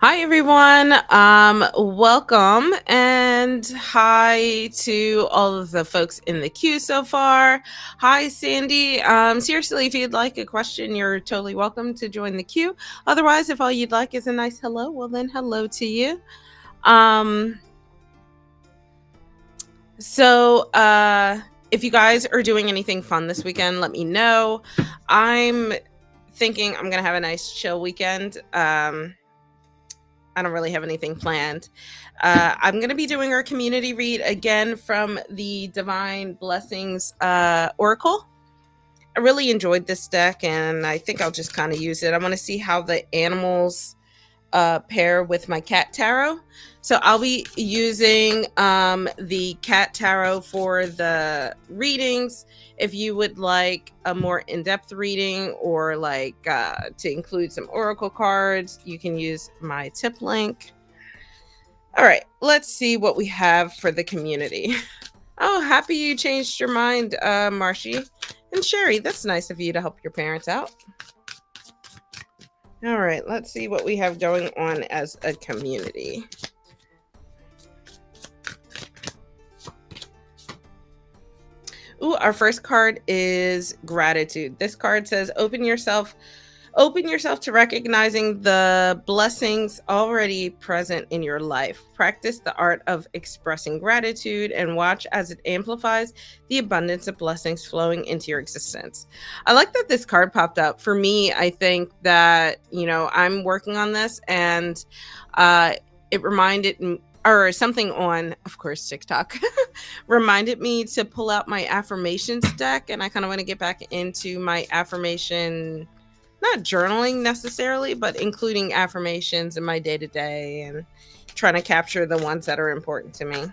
Hi everyone. Welcome and hi to all of the folks in the queue so far. Hi Sandy. Seriously, if you'd like a question, you're totally welcome to join the queue. Otherwise, if all you'd like is a nice hello, well then hello to you. Um, so if you guys are doing anything fun this weekend, let me know. I'm thinking I'm gonna have a nice chill weekend. I don't really have anything planned. I'm going to be doing our community read again from the Divine Blessings Oracle. I really enjoyed this deck, and I think I'll just kind of use it. I want to see how the animals pair with my cat tarot. So I'll be using the cat tarot for the readings. If you would like a more in-depth reading or to include some oracle cards, you can use my tip link. All right, let's see what we have for the community. Oh, happy you changed your mind, Marshy. And Sherry, that's nice of you to help your parents out. All right, let's see what we have going on as a community. Ooh, our first card is gratitude. This card says open yourself to recognizing the blessings already present in your life. Practice the art of expressing gratitude and watch as it amplifies the abundance of blessings flowing into your existence. I like that this card popped up. For me, I think that, I'm working on this and it reminded me, or something on, of course, TikTok, reminded me to pull out my affirmations deck. And I kind of want to get back into my affirmation, not journaling necessarily, but including affirmations in my day to day and trying to capture the ones that are important to me.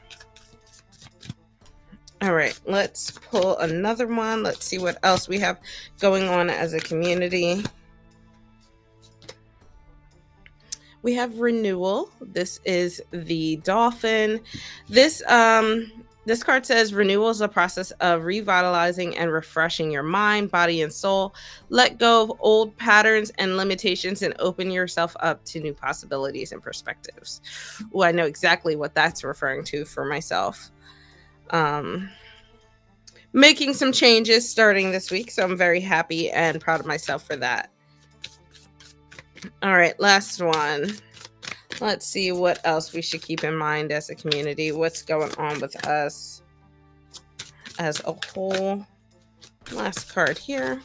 All right, let's pull another one. Let's see what else we have going on as a community. We have renewal. This is the dolphin. This card says renewal is a process of revitalizing and refreshing your mind, body, and soul. Let go of old patterns and limitations and open yourself up to new possibilities and perspectives. Oh, I know exactly what that's referring to for myself. Making some changes starting this week, so I'm very happy and proud of myself for that. All right, last one. Let's see what else we should keep in mind as a community. What's going on with us as a whole. Last card here.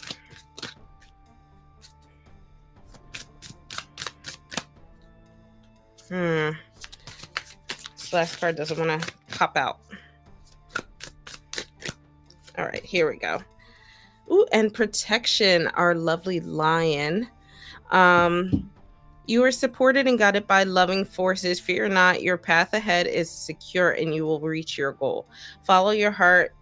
This last card doesn't want to pop out. All right, here we go. Ooh, and protection, our lovely lion. You are supported and guided by loving forces. Fear not, your path ahead is secure and you will reach your goal. Follow your heart.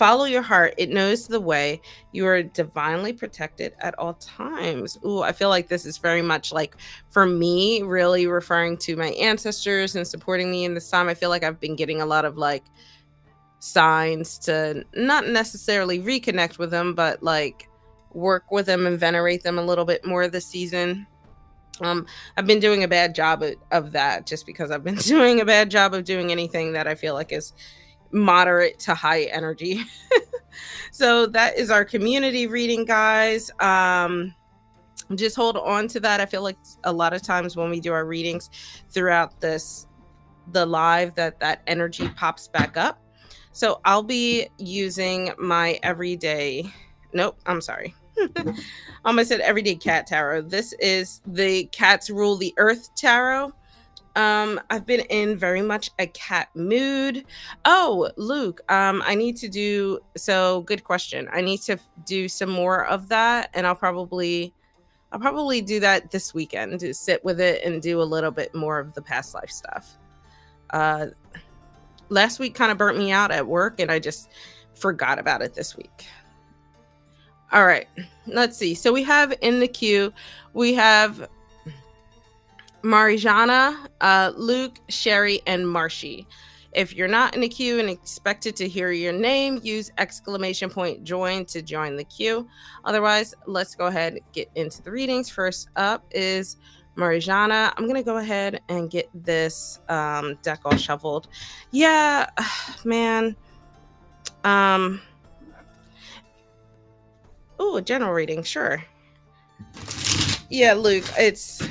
It knows the way. You are divinely protected at all times. Ooh, I feel like this is very much like, for me, really referring to my ancestors and supporting me in this time. I feel like I've been getting a lot of signs to not necessarily reconnect with them, but work with them and venerate them a little bit more this season. I've been doing a bad job of that, just because I've been doing a bad job of doing anything that I feel like is moderate to high energy. So that is our community reading, guys. Just hold on to that. I feel like a lot of times when we do our readings throughout the live, that energy pops back up. So I'll be using my everyday, nope, I'm sorry. Almost said everyday cat tarot. This is the Cats Rule the Earth tarot. I've been in very much a cat mood. Oh, Luke, I need to do, so good question. I need to do some more of that, and I'll probably do that this weekend, to sit with it and do a little bit more of the past life stuff. Last week kind of burnt me out at work, and I just forgot about it this week. All right, let's see. So we have in the queue, we have Marijana, Luke, Sherry, and Marshy. If you're not in the queue and expected to hear your name, use !join to join the queue. Otherwise, let's go ahead and get into the readings. First up is Marijana. I'm gonna go ahead and get this deck all shuffled. Yeah, man. Um, oh, a general reading, sure. Yeah, Luke, it's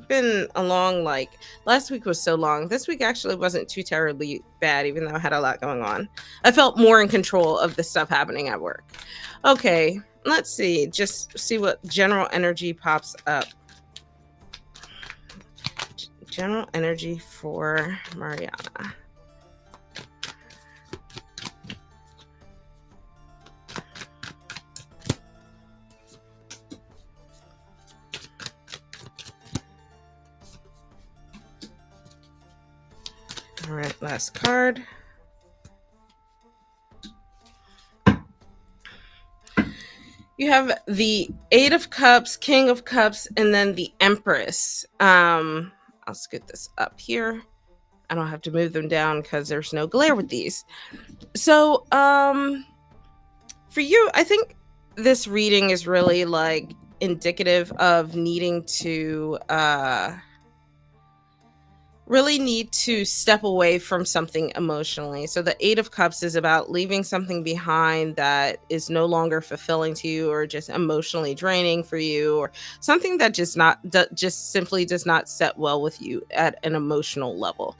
been a long, like, last week was so long. This week actually wasn't too terribly bad, even though I had a lot going on. I felt more in control of the stuff happening at work. Okay, let's see. Just see what general energy pops up. General energy for Mariana. All right, last card. You have the Eight of Cups, King of Cups, and then the Empress. I'll scoot this up here. I don't have to move them down because there's no glare with these. So, for you, I think this reading is really like indicative of needing to really need to step away from something emotionally. So the Eight of Cups is about leaving something behind that is no longer fulfilling to you, or just emotionally draining for you, or something that just simply does not set well with you at an emotional level.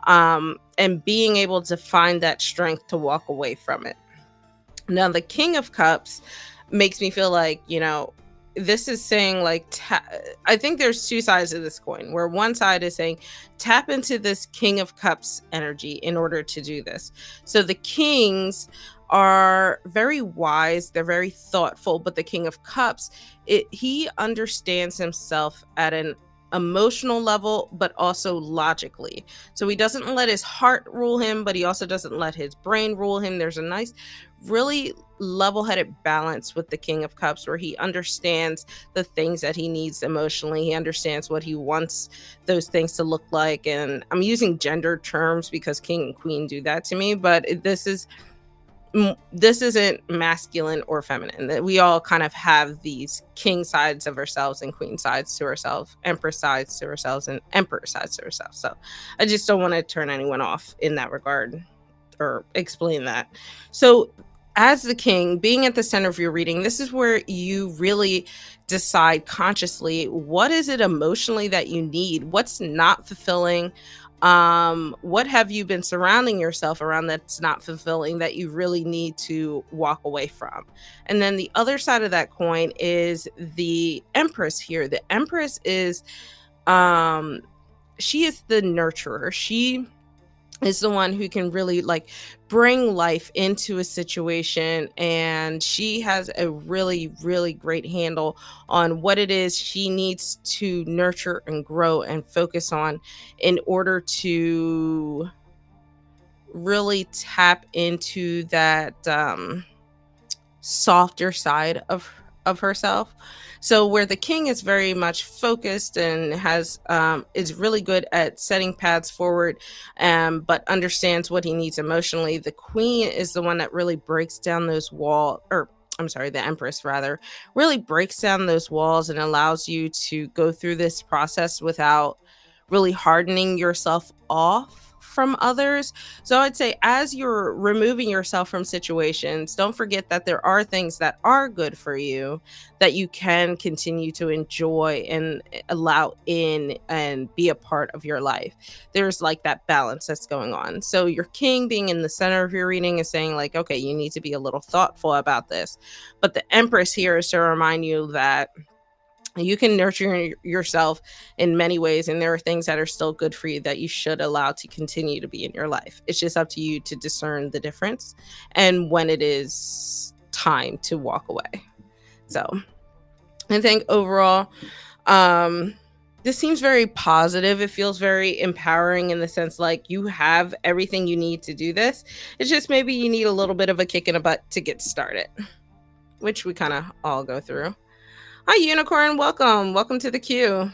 And being able to find that strength to walk away from it. Now, the King of Cups makes me feel like, this is saying like, I think there's two sides of this coin, where one side is saying tap into this King of Cups energy in order to do this. So the kings are very wise, they're very thoughtful, but the King of Cups, he understands himself at an emotional level, but also logically. So he doesn't let his heart rule him, but he also doesn't let his brain rule him. There's a nice, really level-headed balance with the King of Cups, where he understands the things that he needs emotionally. He understands what he wants those things to look like. And I'm using gender terms because king and queen do that to me, but this isn't masculine or feminine. That we all kind of have these king sides of ourselves and queen sides to ourselves, empress sides to ourselves, and emperor sides to ourselves. So I just don't want to turn anyone off in that regard or explain that. So as the king, being at the center of your reading, this is where you really decide consciously, what is it emotionally that you need? What's not fulfilling? What have you been surrounding yourself around that's not fulfilling, that you really need to walk away from? And then the other side of that coin is the Empress here. The Empress is she is the nurturer. She is the one who can really like bring life into a situation, and she has a really, really great handle on what it is she needs to nurture and grow and focus on in order to really tap into that softer side of herself. So where the king is very much focused and has is really good at setting paths forward, but understands what he needs emotionally, the queen is the one that really breaks down those walls, or I'm sorry, the empress rather, really breaks down those walls and allows you to go through this process without really hardening yourself off from others. So I'd say, as you're removing yourself from situations, don't forget that there are things that are good for you that you can continue to enjoy and allow in and be a part of your life. There's like that balance that's going on. So your king being in the center of your reading is saying like, okay, you need to be a little thoughtful about this. But the empress here is to remind you that you can nurture yourself in many ways, and there are things that are still good for you that you should allow to continue to be in your life. It's just up to you to discern the difference and when it is time to walk away. So I think overall, this seems very positive. It feels very empowering in the sense like you have everything you need to do this. It's just maybe you need a little bit of a kick in the butt to get started, which we kind of all go through. Hi, Unicorn. Welcome. Welcome to the queue.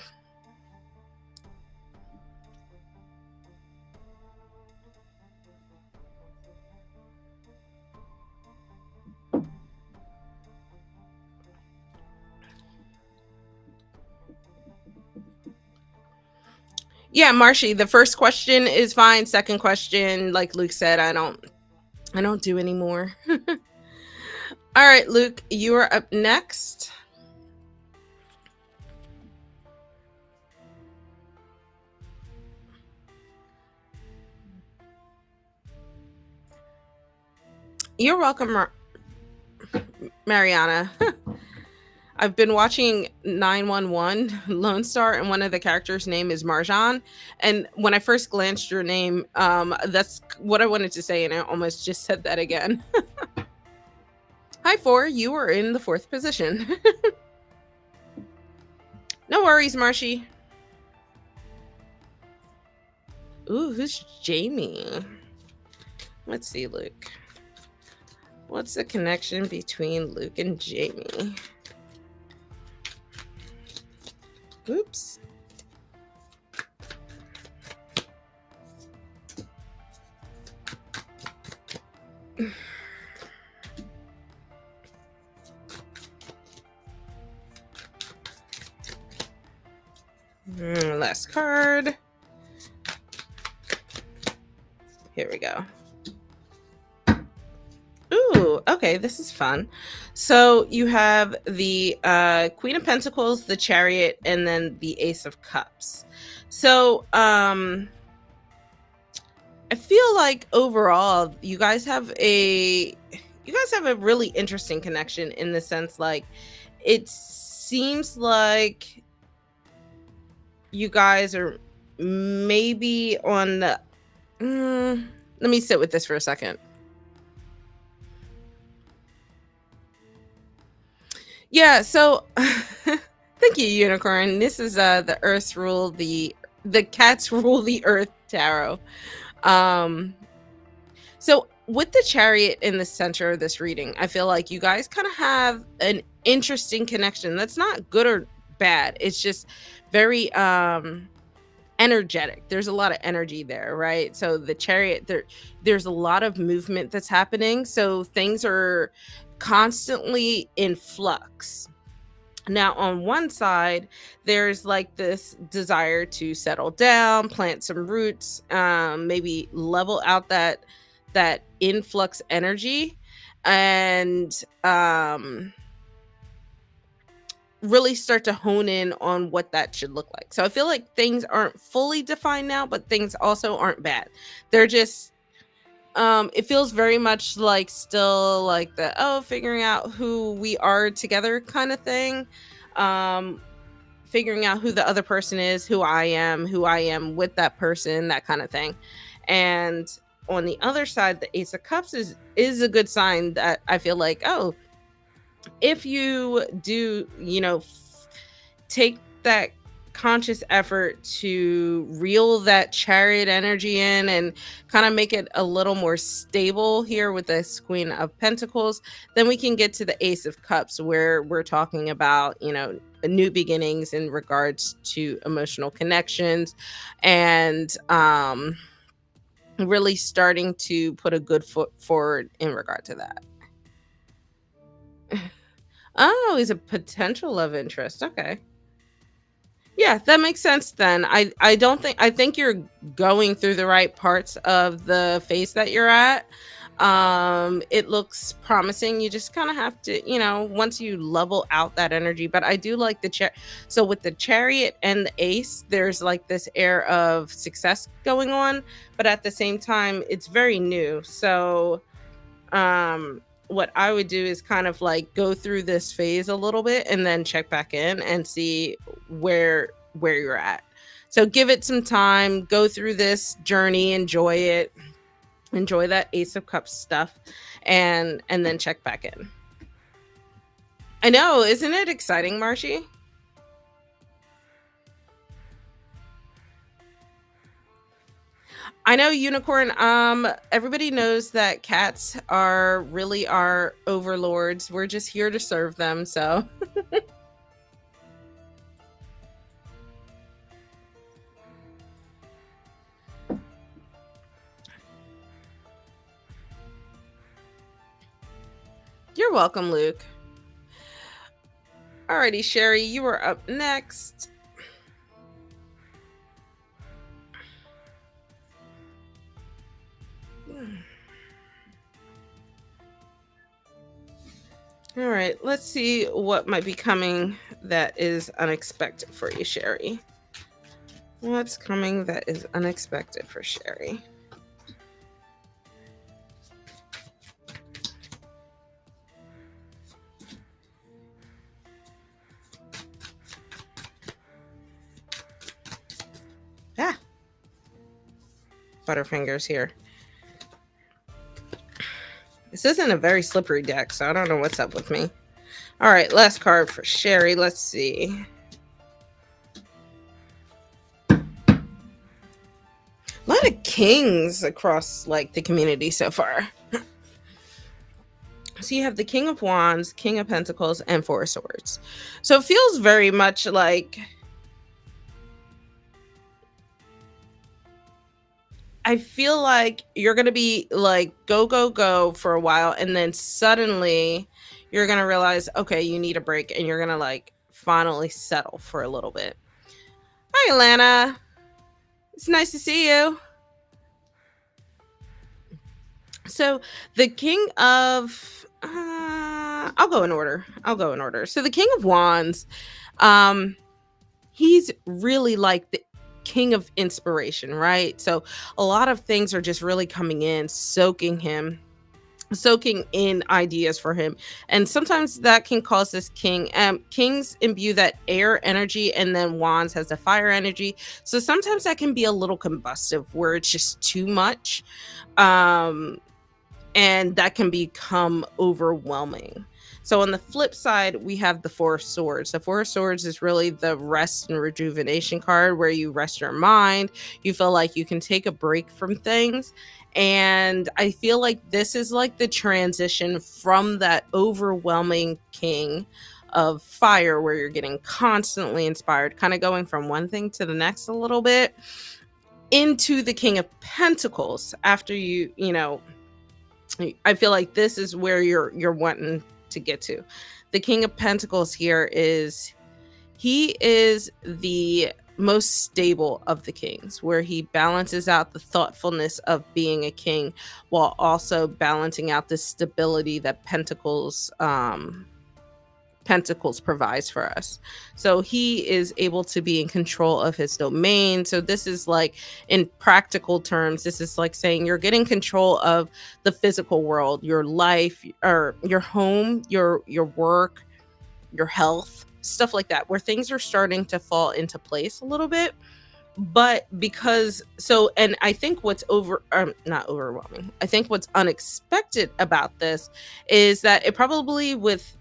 Yeah, Marshy, the first question is fine. Second question, like Luke said, I don't do anymore. All right, Luke, you are up next. You're welcome, Mariana. I've been watching 911 Lone Star, and one of the characters' name is Marjan. And when I first glanced your name, that's what I wanted to say, and I almost just said that again. Hi, four. You are in the fourth position. No worries, Marshy. Ooh, who's Jamie? Let's see, Luke. What's the connection between Luke and Jamie? Oops. Last card. Here we go. Ooh, okay, this is fun. So you have the Queen of Pentacles, the Chariot, and then the Ace of Cups. So I feel like overall you guys have a really interesting connection, in the sense, like, it seems like you guys are maybe on the let me sit with this for a second. Yeah, so thank you, Unicorn. This is the Earth's rule the cats rule the Earth tarot. So with the Chariot in the center of this reading, I feel like you guys kind of have an interesting connection. That's not good or bad. It's just very energetic. There's a lot of energy there, right? So the Chariot, there's a lot of movement that's happening. So things are constantly in flux. Now, on one side, there's like this desire to settle down, plant some roots, maybe level out that influx energy, and really start to hone in on what that should look like. So I feel like things aren't fully defined now, but things also aren't bad. They're just it feels very much like still like the figuring out who we are together kind of thing. Um Figuring out who the other person is, who I am with that person, that kind of thing. And on the other side, the Ace of Cups is a good sign that I feel like, oh, if you do, take that conscious effort to reel that Chariot energy in and kind of make it a little more stable here with this Queen of Pentacles, then we can get to the Ace of Cups, where we're talking about, new beginnings in regards to emotional connections, and really starting to put a good foot forward in regard to that. Oh, he's a potential love interest. Okay. Yeah, that makes sense then. I don't think I think you're going through the right parts of the phase that you're at. It looks promising. You just kind of have to, once you level out that energy. But I do like so with the Chariot and the Ace, there's like this air of success going on, but at the same time it's very new. So what I would do is kind of like go through this phase a little bit and then check back in and see where you're at. So give it some time, go through this journey, enjoy it, enjoy that Ace of Cups stuff, and then check back in. I know, isn't it exciting, Marshy? I know, Unicorn. Everybody knows that cats are really our overlords. We're just here to serve them. So you're welcome, Luke. Alrighty, Sherry, you are up next. All right, let's see what might be coming that is unexpected for you, Sherry. What's coming that is unexpected for Sherry? Ah, Butterfingers here. This isn't a very slippery deck, so I don't know what's up with me. All right, last card for Sherry. Let's see. A lot of kings across like the community so far. So you have the King of Wands, King of Pentacles, and Four of Swords. So it feels very much like I feel like you're gonna be like go go go for a while, and then suddenly you're gonna realize, okay, you need a break, and you're gonna like finally settle for a little bit. Hi, Alana. It's nice to see you. So the King of I'll go in order. I'll go in order. So the King of Wands, um, he's really like the king of inspiration, right? So a lot of things are just really coming in, soaking in ideas for him. And sometimes that can cause this kings imbue that air energy, and then wands has the fire energy. So sometimes that can be a little combustive where it's just too much. Um and that can become overwhelming. So on the flip side, we have the Four of Swords. The Four of Swords is really the rest and rejuvenation card where you rest your mind. You feel like you can take a break from things. And I feel like this is like the transition from that overwhelming king of fire where you're getting constantly inspired, kind of going from one thing to the next a little bit, into the King of Pentacles after I feel like this is where you're wanting to get to. The King of Pentacles here he is the most stable of the kings, where he balances out the thoughtfulness of being a king while also balancing out the stability that Pentacles provides for us. So he is able to be in control of his domain. So this is like, in practical terms, this is like saying you're getting control of the physical world, your life, or your home, your work, your health, stuff like that, where things are starting to fall into place a little bit. But and I think what's not overwhelming, I think what's unexpected about this is that it probably,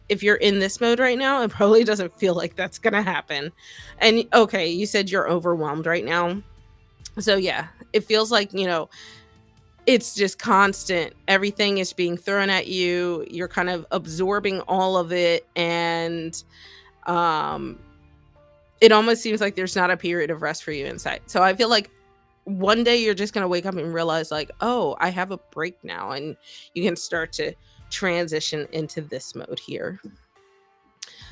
if you're in this mode right now, it probably doesn't feel like that's gonna happen. And okay, you said you're overwhelmed right now, so yeah, it feels like, it's just constant. Everything is being thrown at you, you're kind of absorbing all of it, and um it almost seems like there's not a period of rest for you inside. So I feel like one day you're just going to wake up and realize, like, oh, I have a break now, and you can start to transition into this mode here.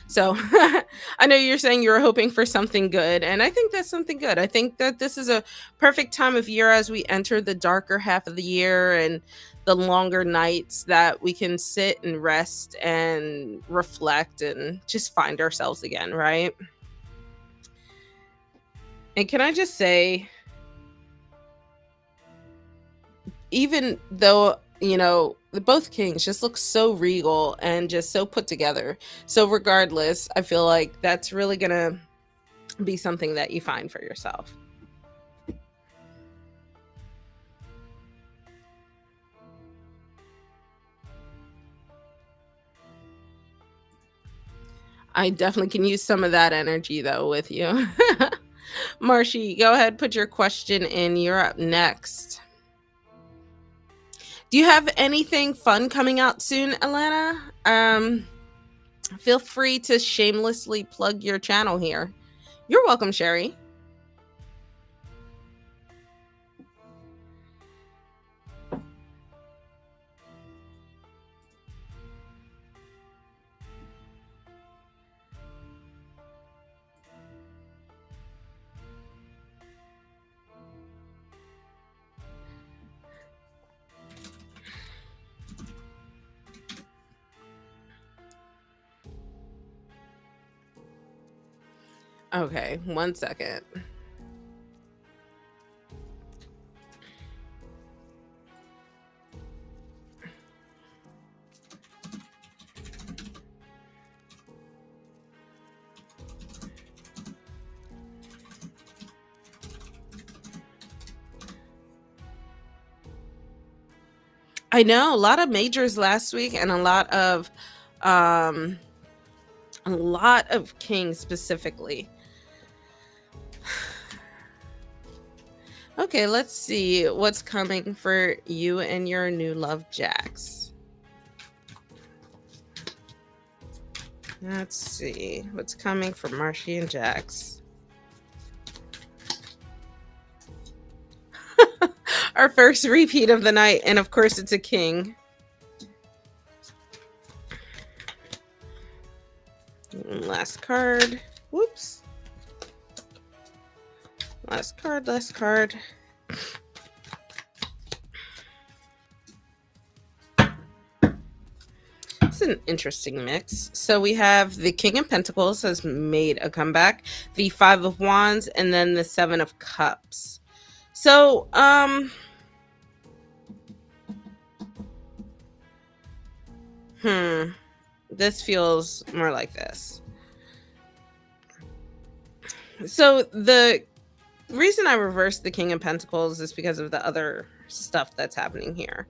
So I know you're saying you're hoping for something good, and I think that's something good. I think that this is a perfect time of year as we enter the darker half of the year and the longer nights, that we can sit and rest and reflect and just find ourselves again, right? And can I just say, even though, both kings just look so regal and just so put together. So regardless, I feel like that's really gonna be something that you find for yourself. I definitely can use some of that energy though with you. Marshy, go ahead, put your question in. You're up next. Do you have anything fun coming out soon, Alana? Feel free to shamelessly plug your channel here. You're welcome, Sherry. Okay, 1 second. I know a lot of majors last week and um a lot of kings specifically. Okay, let's see what's coming for you and your new love, Jax. Let's see what's coming for Marshy and Jax. Our first repeat of the night, and of course it's a king. Last card. Whoops. Last card. It's an interesting mix. So we have the King of Pentacles has made a comeback, the Five of Wands, and then the Seven of Cups. So, this feels more like this. So the reason I reversed the King of Pentacles is because of the other stuff that's happening here.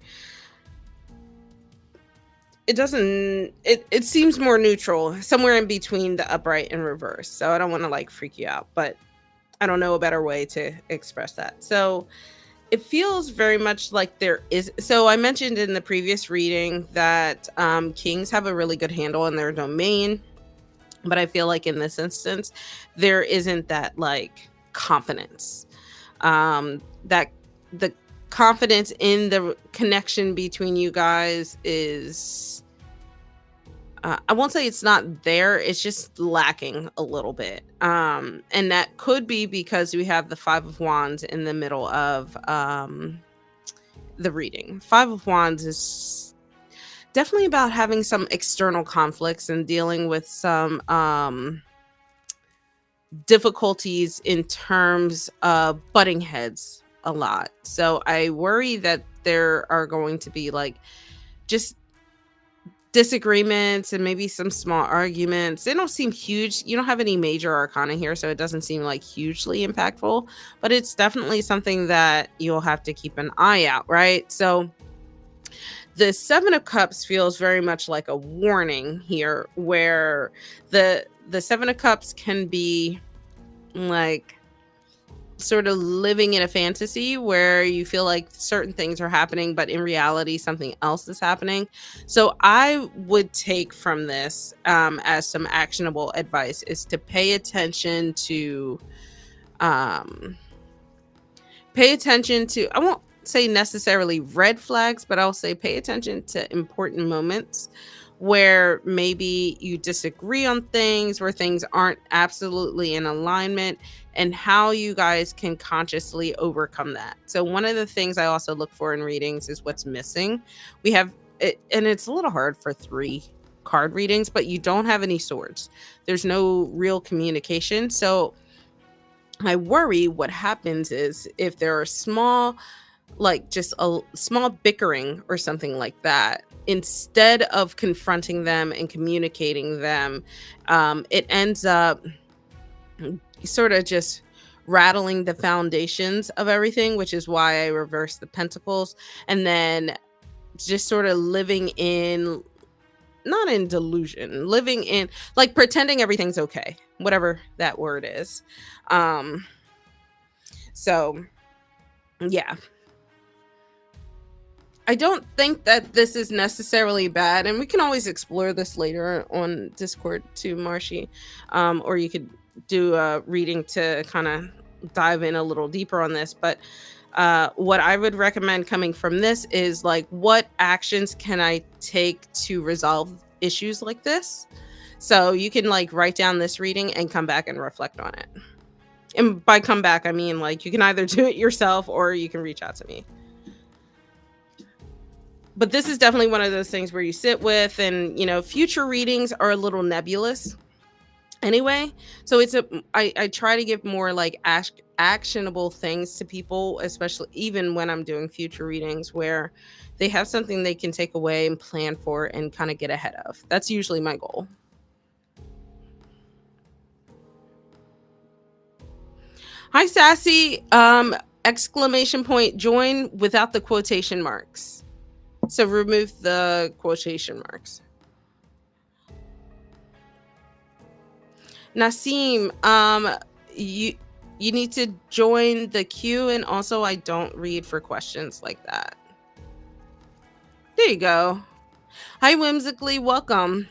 It seems more neutral, somewhere in between the upright and reverse. So I don't want to like freak you out, but I don't know a better way to express that. So it feels very much like there is. So I mentioned in the previous reading that kings have a really good handle on their domain, but I feel like in this instance, there isn't that like confidence. That the confidence in the connection between you guys is I won't say it's not there, it's just lacking a little bit. And that could be because we have the Five of Wands in the middle of the reading. Five of Wands is definitely about having some external conflicts and dealing with some difficulties in terms of butting heads a lot. So I worry that there are going to be like just disagreements and maybe some small arguments. They don't seem huge. You don't have any major arcana here, so it doesn't seem like hugely impactful, but it's definitely something that you'll have to keep an eye out, right? So the Seven of Cups feels very much like a warning here, where the Seven of Cups can be like sort of living in a fantasy where you feel like certain things are happening, but in reality something else is happening. So I would take from this as some actionable advice is to pay attention to I won't say necessarily red flags, but I'll say pay attention to important moments where maybe you disagree on things, where things aren't absolutely in alignment, and how you guys can consciously overcome that. So one of the things I also look for in readings is what's missing. We have it, and it's a little hard for 3 card readings, but you don't have any swords. There's no real communication. So I worry what happens is if there are small, like just a small bickering or something like that, instead of confronting them and communicating them, it ends up sort of just rattling the foundations of everything, which is why I reversed the pentacles, and then just sort of living in, not in delusion, living in like pretending everything's okay, whatever that word is. So yeah, I don't think that this is necessarily bad, and we can always explore this later on Discord too, Marshy. Or you could do a reading to kind of dive in a little deeper on this. But what I would recommend coming from this is like, what actions can I take to resolve issues like this? So you can like write down this reading and come back and reflect on it. And by come back, I mean like you can either do it yourself or you can reach out to me. But this is definitely one of those things where you sit with, and you know, future readings are a little nebulous. anyway. So I try to give more like actionable things to people, especially even when I'm doing future readings, where they have something they can take away and plan for and kind of get ahead of. That's usually my goal. Hi, Sassy. Exclamation point, join without the quotation marks. So remove the quotation marks. Nasim, you you need to join the queue, and also I don't read for questions like that. There you go. Hi, Whimsically, welcome.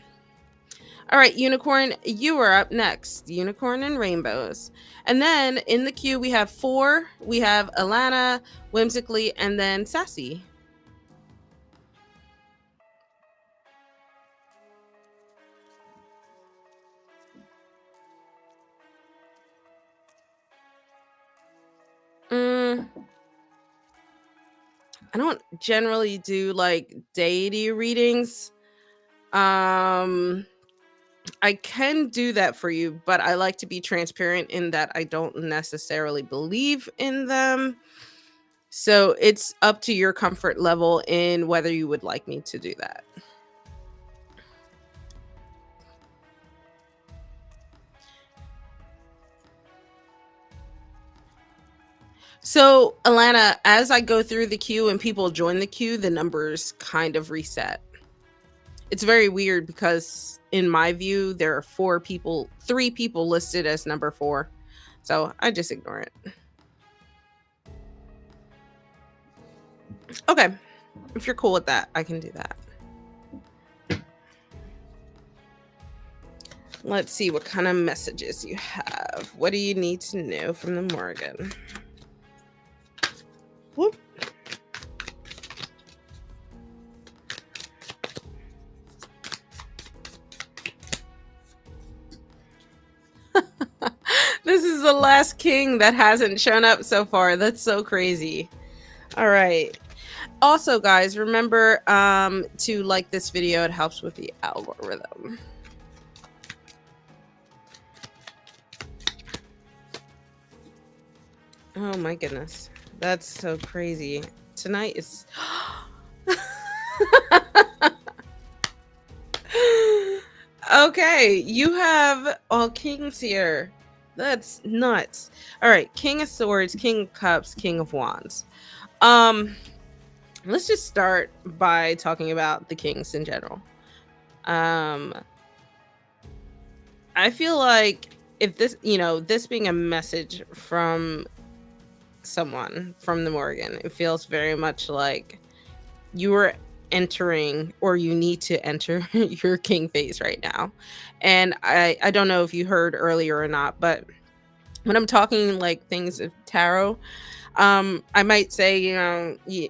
All right, Unicorn, you are up next. Unicorn and Rainbows. And then in the queue, we have four. We have Alana, Whimsically, and then Sassy. Mm, I don't generally do like deity readings. Um, I can do that for you, but I like to be transparent in that I don't necessarily believe in them. So it's up to your comfort level in whether you would like me to do that. So, Alana, as I go through the queue and people join the queue, the numbers kind of reset. It's very weird because, in my view, there are three people listed as number four. So I just ignore it. Okay. If you're cool with that, I can do that. Let's see what kind of messages you have. What do you need to know from the Morgan? Whoop. This is the last king that hasn't shown up so far. That's so crazy. All right. Also, guys, remember to like this video. It helps with the algorithm. Oh my goodness. That's so crazy. Tonight is okay, you have all kings here. That's nuts. All right, King of Swords, King of Cups, King of Wands. Um let's just start by talking about the kings in general. Um I feel like if this, this being a message from someone from the Morgan, it feels very much like you are entering, or you need to enter your king phase right now. And I don't know if you heard earlier or not, but when I'm talking like things of tarot, I might say, you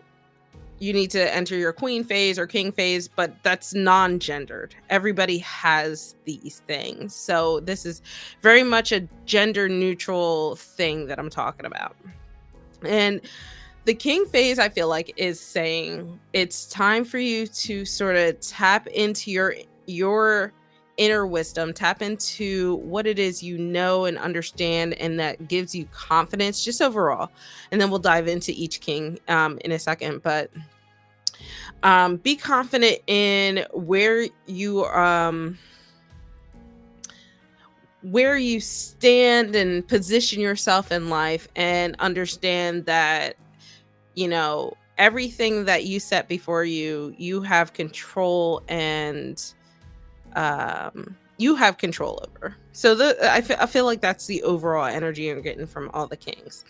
need to enter your queen phase or king phase, but that's non-gendered. Everybody has these things. So this is very much a gender neutral thing that I'm talking about. And the king phase, I feel like, is saying it's time for you to sort of tap into your inner wisdom, tap into what it is you know and understand, and that gives you confidence just overall. And then we'll dive into each king in a second. But be confident in where you stand and position yourself in life, and understand that everything that you set before you have control, and you have control over. So I feel like that's the overall energy I'm getting from all the kings.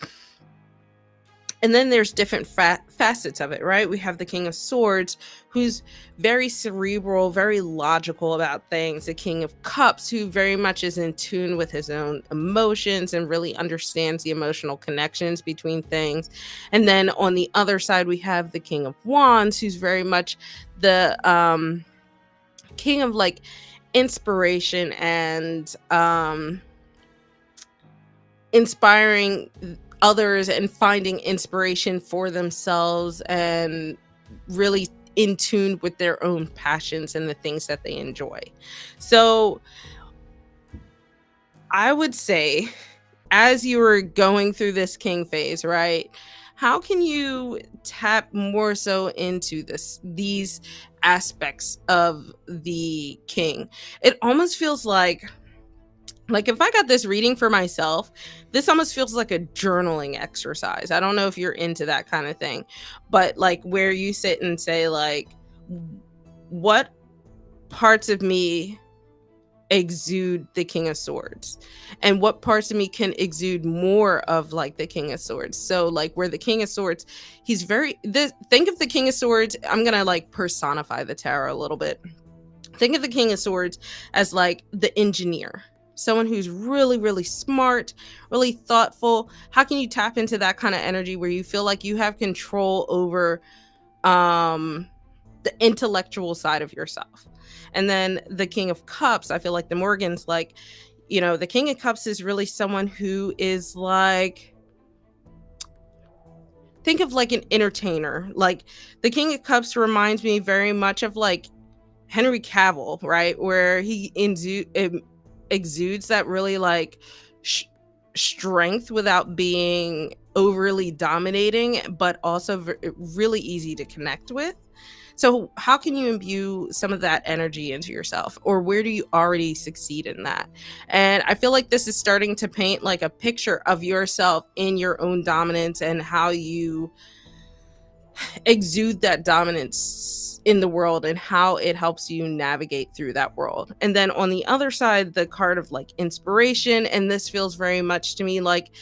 And then there's different facets of it, right? We have the King of Swords, who's very cerebral, very logical about things. The King of Cups, who very much is in tune with his own emotions and really understands the emotional connections between things. And then on the other side, we have the King of Wands, who's very much the king of like inspiration and inspiring others and finding inspiration for themselves, and really in tune with their own passions and the things that they enjoy. So I would say, as you were going through this king phase, right? How can you tap more so into these aspects of the king? It almost feels like if I got this reading for myself, this almost feels like a journaling exercise. I don't know if you're into that kind of thing, but like where you sit and say like, what parts of me exude the king of swords, and what parts of me can exude more of like the king of swords. So like where the king of swords, he's very this think of the king of swords, I'm gonna like personify the tarot a little bit. Think of the king of swords as like the engineer, someone who's really really smart, really thoughtful. How can you tap into that kind of energy where you feel like you have control over um the intellectual side of yourself? And then the king of cups, I feel like the Morgan's like, the king of cups is really someone who is like, think of like an entertainer. Like the king of cups reminds me very much of like Henry Cavill, right? Where he exudes that really like strength without being overly dominating, but also really easy to connect with. So how can you imbue some of that energy into yourself, or where do you already succeed in that? And I feel like this is starting to paint like a picture of yourself in your own dominance and how you exude that dominance in the world and how it helps you navigate through that world. And then on the other side, the card of like inspiration, and this feels very much to me like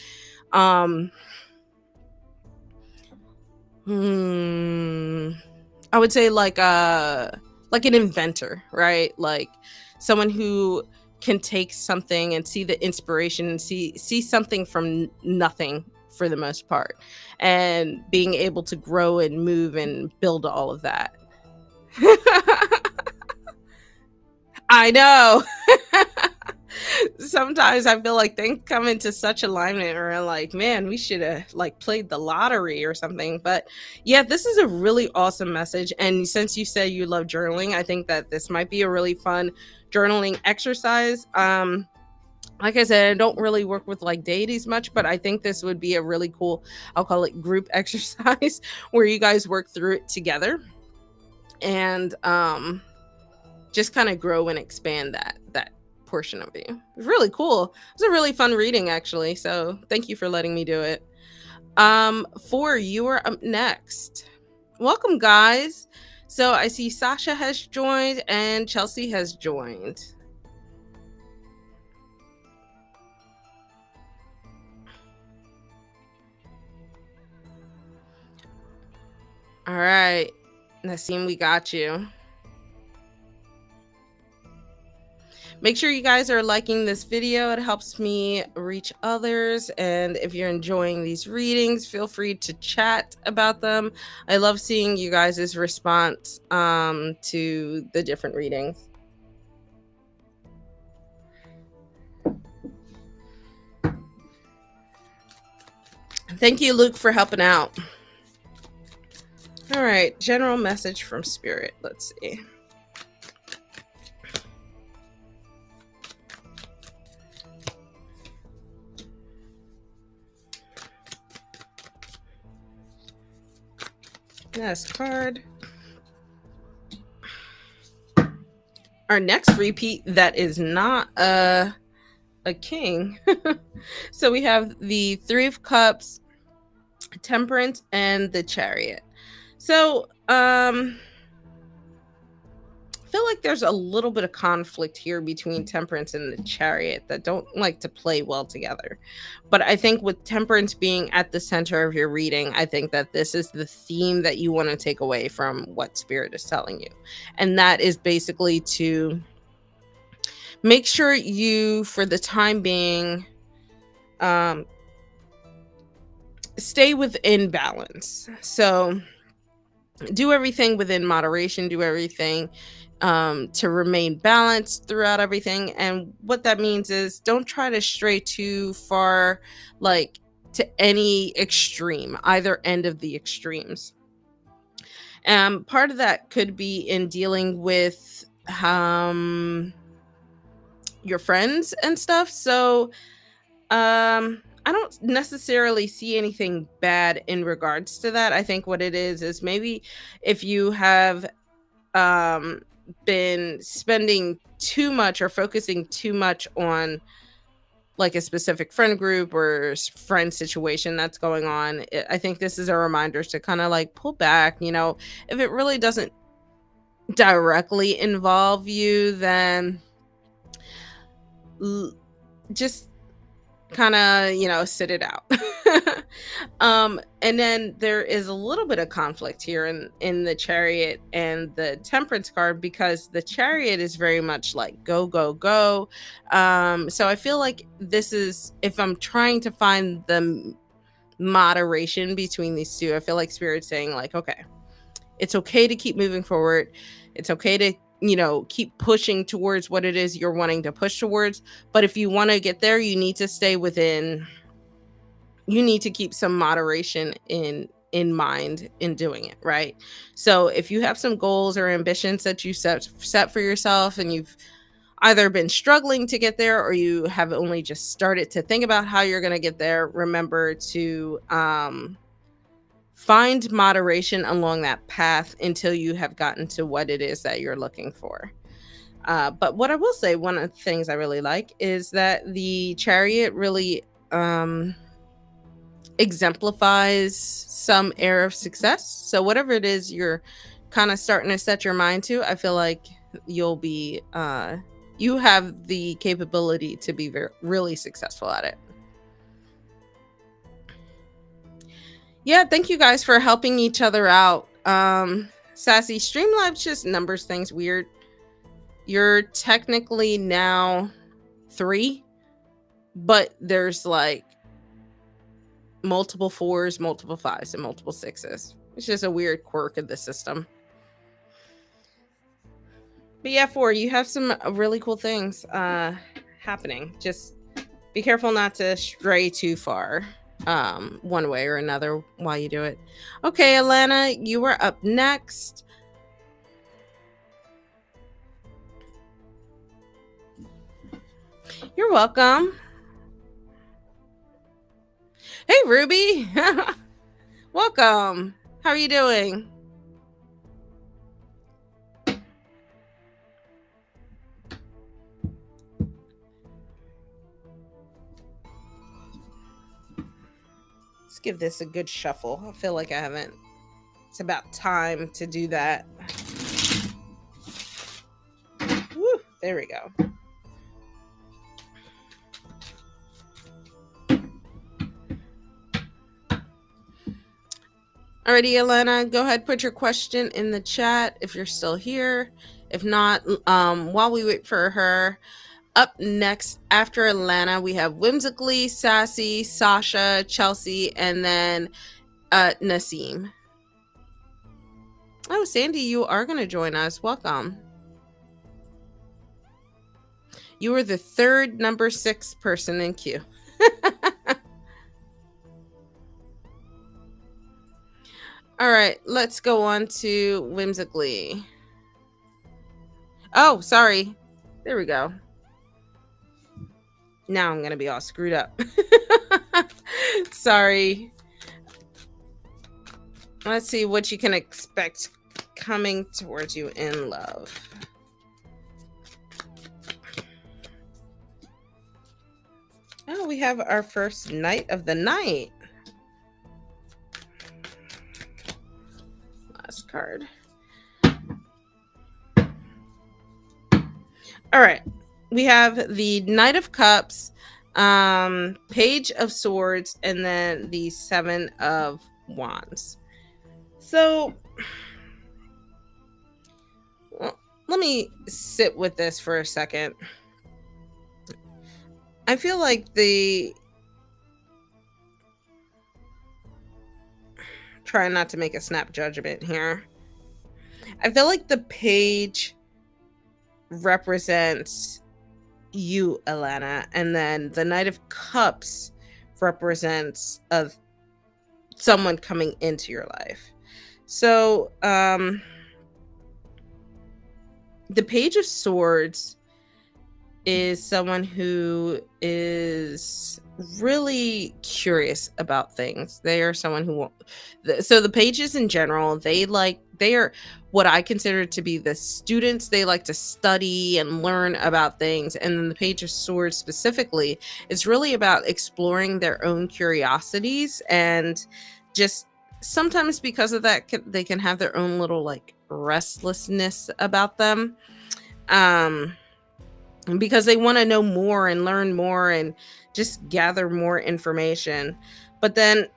I would say like an inventor, right? Like someone who can take something and see the inspiration and see something from nothing for the most part, and being able to grow and move and build all of that. I know. Sometimes I feel like things come into such alignment or like, man, we should have like played the lottery or something. But yeah, this is a really awesome message. And since you said you love journaling, I think that this might be a really fun journaling exercise. Like I said, I don't really work with like deities much, but I think this would be a really cool, I'll call it group exercise where you guys work through it together and just kind of grow and expand that portion of you. It's really cool. It was a really fun reading actually. So thank you for letting me do it. For you are up next. Welcome guys. So I see Sasha has joined and Chelsea has joined. All right, Nassim, we got you. Make sure you guys are liking this video. It helps me reach others. And if you're enjoying these readings, feel free to chat about them. I love seeing you guys' response to the different readings. Thank you, Luke, for helping out. All right, general message from Spirit. Let's see. Last card. Our next repeat that is not a king. So we have the Three of Cups, Temperance, and the Chariot. So I feel like there's a little bit of conflict here between Temperance and the Chariot that don't like to play well together. But I think with Temperance being at the center of your reading, I think that this is the theme that you want to take away from what Spirit is telling you. And that is basically to make sure you, for the time being, stay within balance. So do everything within moderation, do everything to remain balanced throughout everything. And what that means is don't try to stray too far, like to any extreme, either end of the extremes. Part of that could be in dealing with your friends and stuff. So I don't necessarily see anything bad in regards to that. I think what it is maybe if you have um been spending too much or focusing too much on like a specific friend group or friend situation that's going on. I think this is a reminder to kind of like pull back, if it really doesn't directly involve you, then l- just kind of, sit it out. And then there is a little bit of conflict here in the Chariot and the Temperance card, because the Chariot is very much like go go go. So I feel like this is, if I'm trying to find the moderation between these two, I feel like Spirit's saying like, okay, it's okay to keep moving forward. It's okay to, keep pushing towards what it is you're wanting to push towards. But if you want to get there, you need to stay within, you need to keep some moderation in mind in doing it, right? So if you have some goals or ambitions that you set for yourself, and you've either been struggling to get there, or you have only just started to think about how you're going to get there, remember to find moderation along that path until you have gotten to what it is that you're looking for. But what I will say, one of the things I really like is that the Chariot really exemplifies some air of success. So whatever it is you're kind of starting to set your mind to, I feel like you'll be you have the capability to be really successful at it. Yeah, thank you guys for helping each other out. Sassy, Streamlabs just numbers things weird. You're technically now 3, but there's like multiple 4s, multiple 5s, and multiple 6s. It's just a weird quirk of the system. But yeah, 4, you have some really cool things happening. Just be careful not to stray too far one way or another while you do it. Okay, Alana, you are up next. You're welcome. Hey, Ruby. Welcome. How are you doing? Let's give this a good shuffle. I feel like I haven't. It's about time to do that. Woo, there we go. Alrighty, Alana, go ahead, put your question in the chat if you're still here. If not, while we wait for her, up next after Alana, we have Whimsically, Sassy, Sasha, Chelsea, and then Naseem. Oh, Sandy, you are going to join us. Welcome. You were the third number 6 person in queue. All right, let's go on to Whimsically. Oh, sorry. There we go. Now I'm going to be all screwed up. Sorry. Let's see what you can expect coming towards you in love. Oh, we have our first Knight of the Night. Last card. All right. We have the Knight of Cups, Page of Swords, and then the 7 of Wands. So, well, let me sit with this for a second. I feel like try not to make a snap judgment here. I feel like the Page represents you, Alana, and then the Knight of Cups represents someone coming into your life. So the Page of Swords is someone who is really curious about things. They are someone who so the pages in general, they are what I consider to be the students. They like to study and learn about things. And then the page of swords specifically, it's really about exploring their own curiosities, and just sometimes because of that they can have their own little like restlessness about them. Um because they want to know more and learn more and just gather more information. But then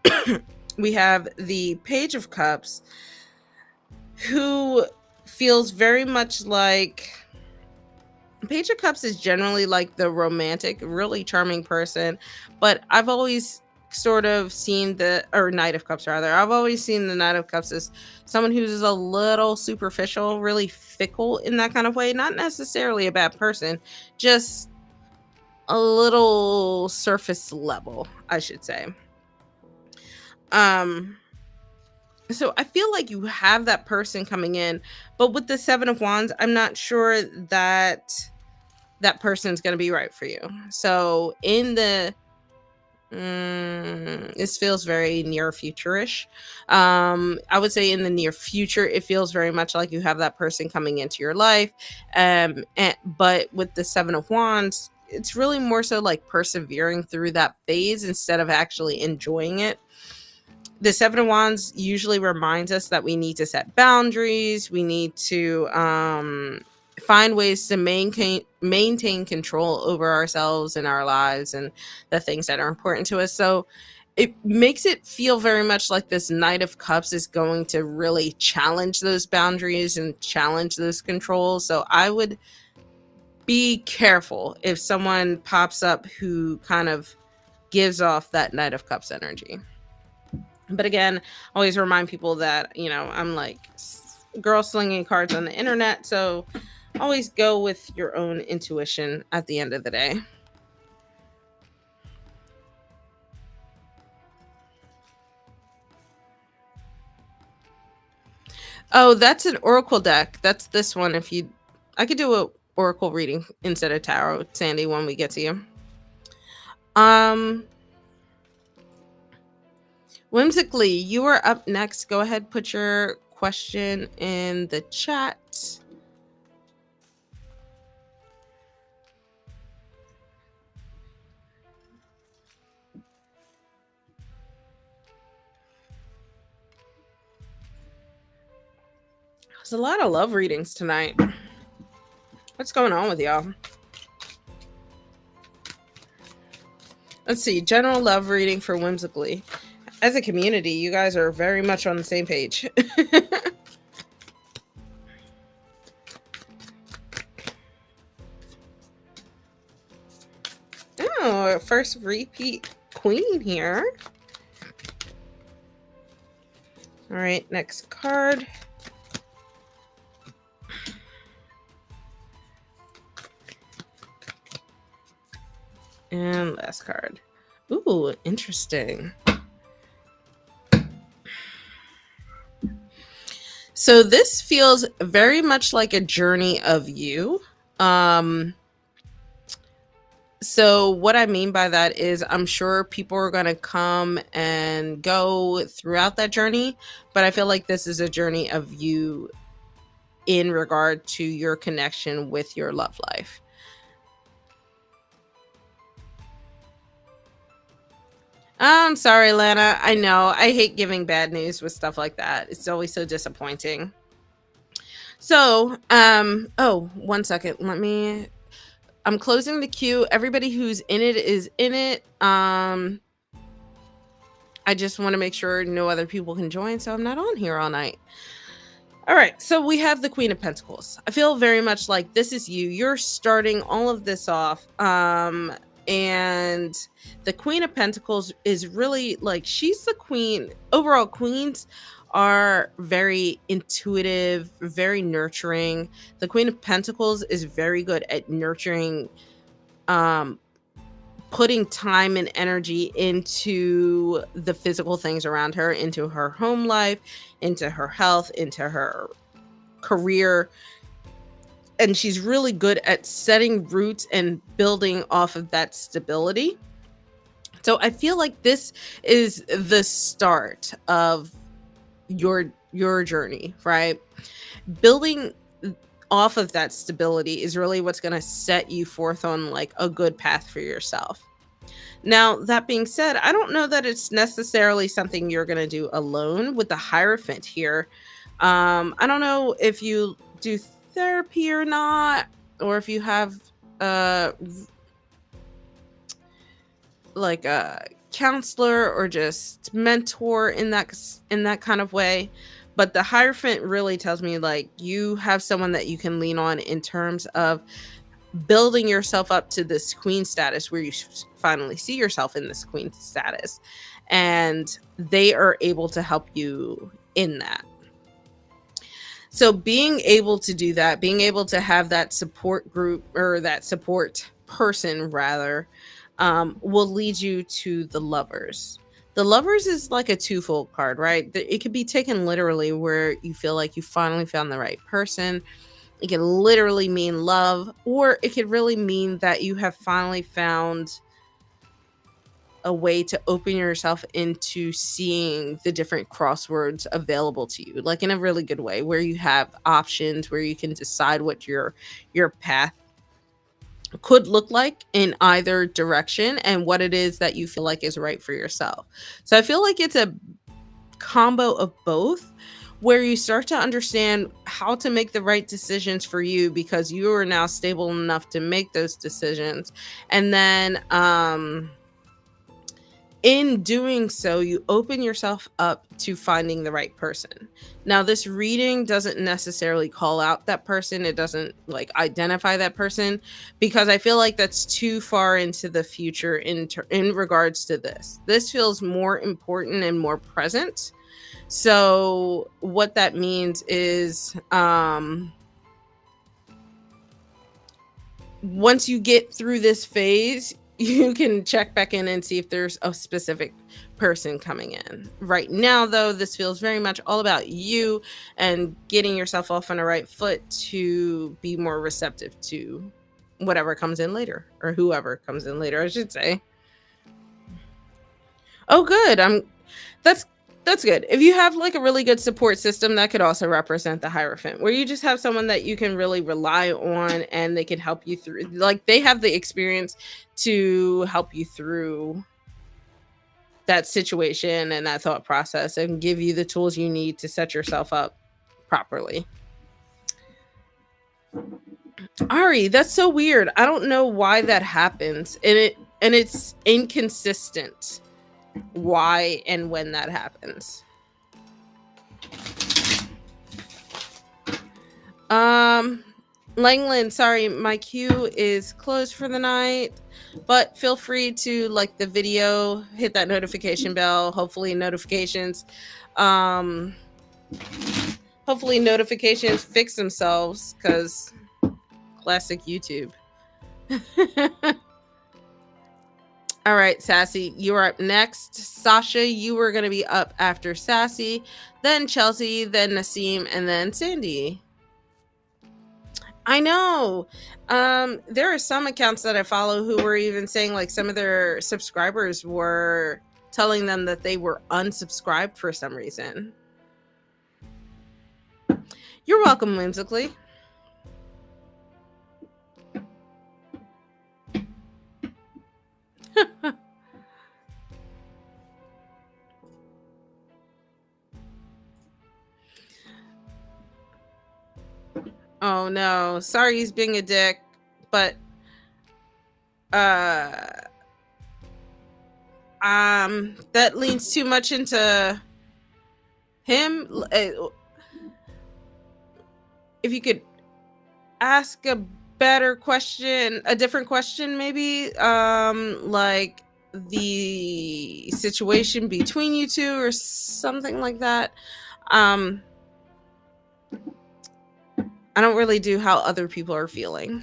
we have the Page of Cups, who feels very much like Page of Cups is generally like the romantic, really charming person, but I've always sort of seen or Knight of Cups rather. I've always seen the Knight of Cups as someone who's a little superficial, really fickle in that kind of way. Not necessarily a bad person, just a little surface level, I should say. Um so I feel like you have that person coming in, but with the 7 of Wands, I'm not sure that that person's going to be right for you. So in the this feels very near future-ish. I would say in the near future, it feels very much like you have that person coming into your life. But with the 7 of Wands, it's really more so like persevering through that phase instead of actually enjoying it. The 7 of Wands usually reminds us that we need to set boundaries. We need to find ways to maintain control over ourselves and our lives and the things that are important to us. So it makes it feel very much like this Knight of Cups is going to really challenge those boundaries and challenge those controls. So I would be careful if someone pops up who kind of gives off that Knight of Cups energy. But again, always remind people that, I'm like girl slinging cards on the internet. So always go with your own intuition at the end of the day. Oh, that's an oracle deck. That's this one. I could do a oracle reading instead of tarot, Sandy, when we get to you. Whimsically, you are up next. Go ahead, put your question in the chat. There's a lot of love readings tonight. What's going on with y'all? Let's see. General love reading for Whimsically. As a community, you guys are very much on the same page. Oh, first repeat queen here. All right, next card. And last card. Ooh, interesting. So this feels very much like a journey of you. So what I mean by that is I'm sure people are going to come and go throughout that journey, but I feel like this is a journey of you in regard to your connection with your love life. I'm sorry, Lana. I know. I hate giving bad news with stuff like that. It's always so disappointing. So, oh, 1 second. I'm closing the queue. Everybody who's in it is in it. I just want to make sure no other people can join, so I'm not on here all night. All right, so we have the Queen of Pentacles. I feel very much like this is you. You're starting all of this off. And the Queen of Pentacles is really like, she's the queen. Overall, queens are very intuitive, very nurturing. The Queen of Pentacles is very good at nurturing, putting time and energy into the physical things around her, into her home life, into her health, into her career. and she's really good at setting roots and building off of that stability. So I feel like this is the start of your journey, right? Building off of that stability is really what's going to set you forth on like a good path for yourself. Now, that being said, I don't know that it's necessarily something you're going to do alone with the Hierophant here. I don't know if you do therapy or not, or if you have uh like a counselor or just mentor in that kind of way, but the Hierophant really tells me like you have someone that you can lean on in terms of building yourself up to this queen status where you finally see yourself in this queen status, and they are able to help you in that. So being able to do that, being able to have that support group or that support person rather, will lead you to the Lovers. The Lovers is like a twofold card, right? It could be taken literally where you feel like you finally found the right person. It can literally mean love, or it could really mean that you have finally found a way to open yourself into seeing the different crosswords available to you, like in a really good way, where you have options, where you can decide what your path could look like in either direction and what it is that you feel like is right for yourself. So I feel like it's a combo of both, where you start to understand how to make the right decisions for you because you are now stable enough to make those decisions. And then in doing so, you open yourself up to finding the right person. Now, this reading doesn't necessarily call out that person. It doesn't like identify that person because I feel like that's too far into the future in regards to this. This feels more important and more present. So what that means is once you get through this phase, you can check back in and see if there's a specific person coming in. Right now, though, this feels very much all about you and getting yourself off on the right foot to be more receptive to whatever comes in later, or whoever comes in later, I should say. Oh, good. That's that's good. If you have like a really good support system, that could also represent the Hierophant, where you just have someone that you can really rely on and they can help you through. Like they have the experience to help you through that situation and that thought process and give you the tools you need to set yourself up properly. Ari, that's so weird. I don't know why that happens. And it's inconsistent why and when that happens. Um, Langland, sorry, my queue is closed for the night, but feel free to like the video, hit that notification bell. Um, hopefully notifications fix themselves because classic YouTube. All right, Sassy, you are up next. Sasha, you were going to be up after Sassy, then Chelsea, then Nassim, and then Sandy. I know. There are some accounts that I follow who were even saying like some of their subscribers were telling them that they were unsubscribed for some reason. You're welcome, Whimsically. Oh no. Sorry he's being a dick, but that leans too much into him. If you could ask a better question, a different question maybe, like the situation between you two or something like that. I don't really do how other people are feeling.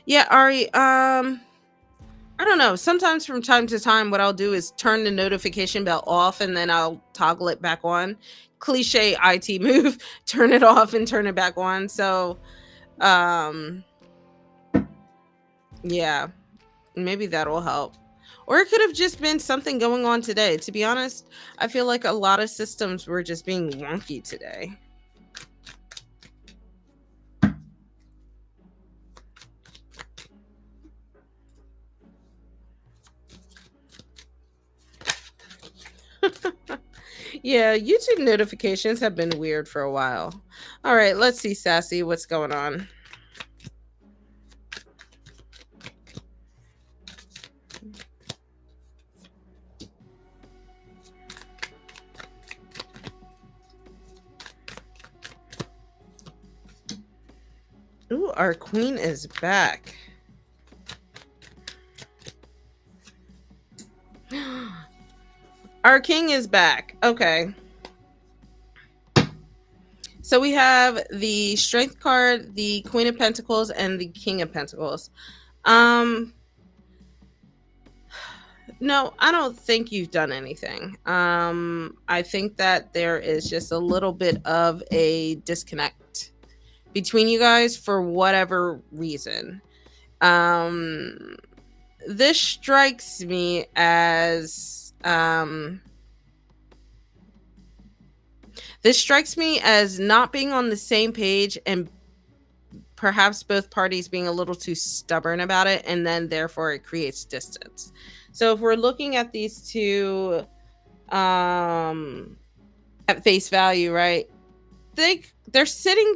Yeah, Ari, I don't know. Sometimes from time to time, what I'll do is turn the notification bell off and then I'll toggle it back on. Cliche IT move, turn it off and turn it back on. So, um, yeah, maybe that'll help. Or it could have just been something going on today. To be honest, I feel like a lot of systems were just being wonky today. Yeah, YouTube notifications have been weird for a while. All right, let's see, Sassy, what's going on? Ooh, our queen is back. Our king is back. Okay. So we have the strength card, the Queen of Pentacles, and the King of Pentacles. No, I don't think you've done anything. I think that there is just a little bit of a disconnect between you guys for whatever reason. This strikes me as not being on the same page, and perhaps both parties being a little too stubborn about it, and then therefore it creates distance. So if we're looking at these two at face value, right? They're sitting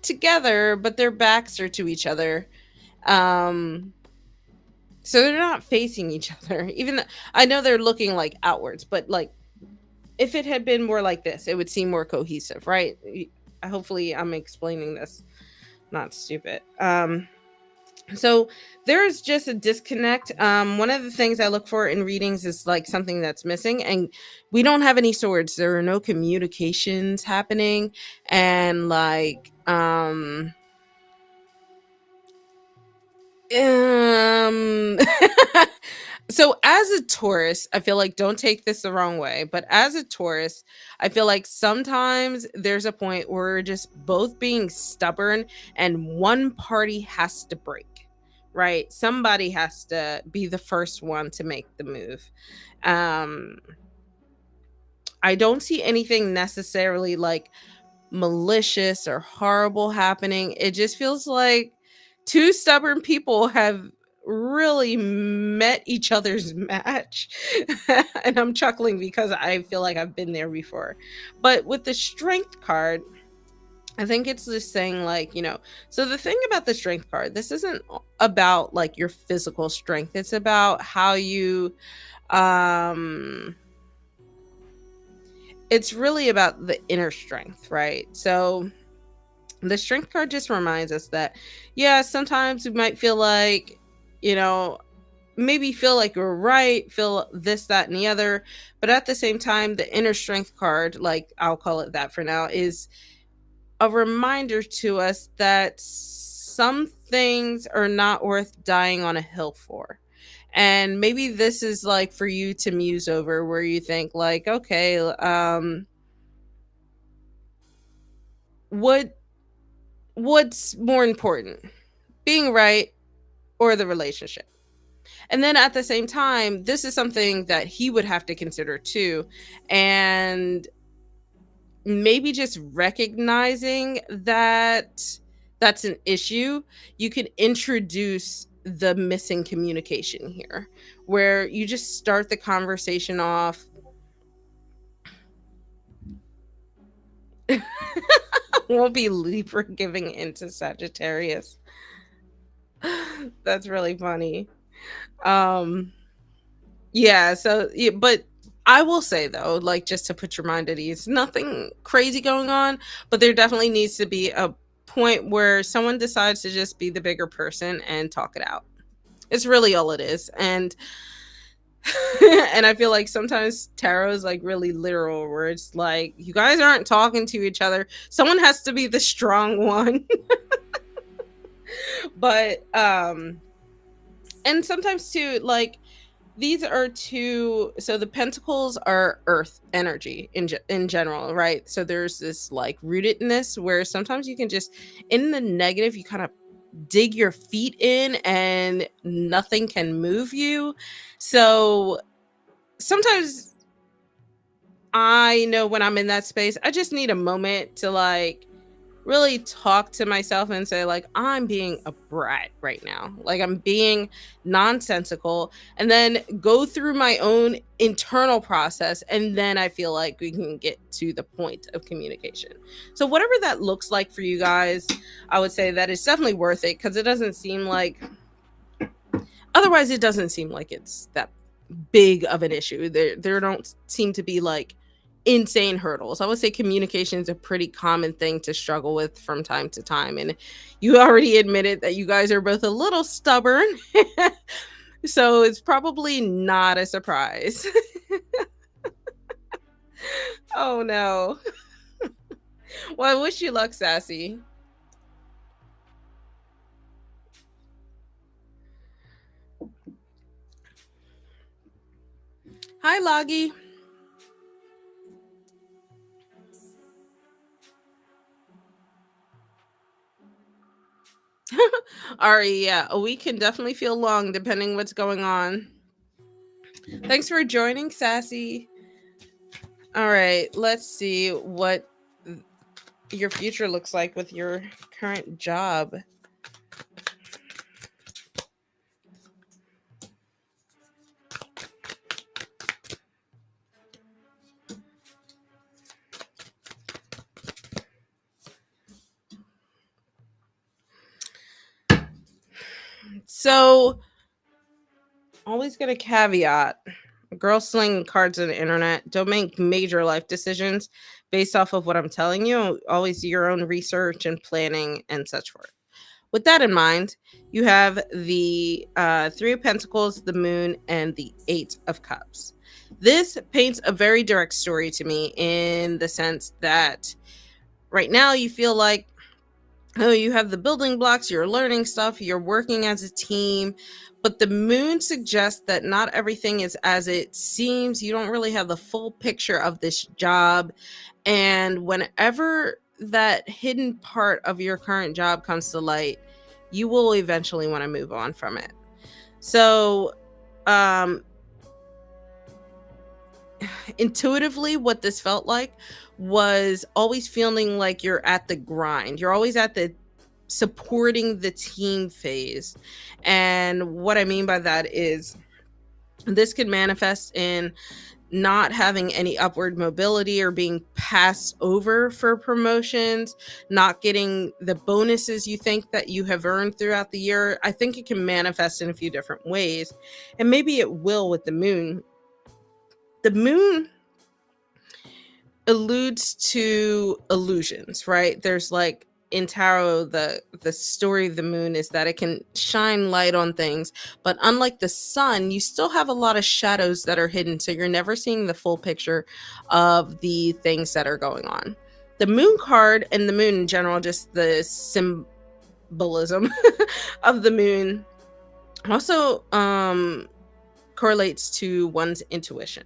together, but their backs are to each other. So they're not facing each other. Even though I know they're looking like outwards, but like if it had been more like this, it would seem more cohesive, right? Hopefully I'm explaining this not stupid. So there's just a disconnect. One of the things I look for in readings is like something that's missing, and we don't have any swords. There are no communications happening, and like so as a Taurus, I feel like, don't take this the wrong way, but as a Taurus, I feel like sometimes there's a point where we're just both being stubborn and one party has to break, right? Somebody has to be the first one to make the move. I don't see anything necessarily like malicious or horrible happening. It just feels like two stubborn people have really met each other's match. And I'm chuckling because I feel like I've been there before. But with the strength card, I think it's just saying like, so the thing about the strength card, this isn't about like your physical strength. It's about how you it's really about the inner strength, right? So the strength card just reminds us that, yeah, sometimes we might feel like, maybe feel like we're right, feel this, that, and the other. But at the same time, the inner strength card, like I'll call it that for now, is a reminder to us that some things are not worth dying on a hill for. And maybe this is like for you to muse over, where you think like, okay, what's more important, being right or the relationship? And then at the same time, this is something that he would have to consider too. And maybe just recognizing that that's an issue, you can introduce the missing communication here, where you just start the conversation off. We'll be Libra giving into Sagittarius. That's really funny. Yeah, so yeah, but I will say though, like, just to put your mind at ease, nothing crazy going on, but there definitely needs to be a point where someone decides to just be the bigger person and talk it out. It's really all it is. And and I feel like sometimes tarot is like really literal, where it's like you guys aren't talking to each other. Someone has to be the strong one. But And sometimes too, like, these are two, so the pentacles are earth energy in general, right? So there's this like rootedness where sometimes you can just, in the negative, you kind of dig your feet in and nothing can move you. So sometimes I know when I'm in that space, I just need a moment to like really talk to myself and say like, I'm being a brat right now, like I'm being nonsensical, and then go through my own internal process, and then I feel like we can get to the point of communication. So whatever that looks like for you guys, I would say that it's definitely worth it, because it doesn't seem like, otherwise it doesn't seem like it's that big of an issue. There don't seem to be like insane hurdles. I would say communication is a pretty common thing to struggle with from time to time. And you already admitted that you guys are both a little stubborn. So it's probably not a surprise. Oh no. Well, I wish you luck, Sassy. Hi, Loggy. Ari, yeah, a week can definitely feel long depending what's going on. Thanks for joining, Sassy. All right, let's see what your future looks like with your current job. So, always get a caveat. Girls slinging cards on the internet. Don't make major life decisions based off of what I'm telling you. Always do your own research and planning and such forth. With that in mind, you have the Three of Pentacles, the Moon, and the Eight of Cups. This paints a very direct story to me in the sense that right now you feel like, oh, you have the building blocks, you're learning stuff, you're working as a team, but the moon suggests that not everything is as it seems. You don't really have the full picture of this job. And whenever that hidden part of your current job comes to light, you will eventually want to move on from it. So, um, intuitively, what this felt like was always feeling like you're at the grind. You're always at the supporting the team phase. And what I mean by that is this could manifest in not having any upward mobility or being passed over for promotions, not getting the bonuses you think that you have earned throughout the year. I think it can manifest in a few different ways, and maybe it will with the moon. The moon alludes to illusions, right? There's like in tarot, the story of the moon is that it can shine light on things, but unlike the sun, you still have a lot of shadows that are hidden, so you're never seeing the full picture of the things that are going on. The moon card and the moon in general, just the symbolism of the moon, also correlates to one's intuition.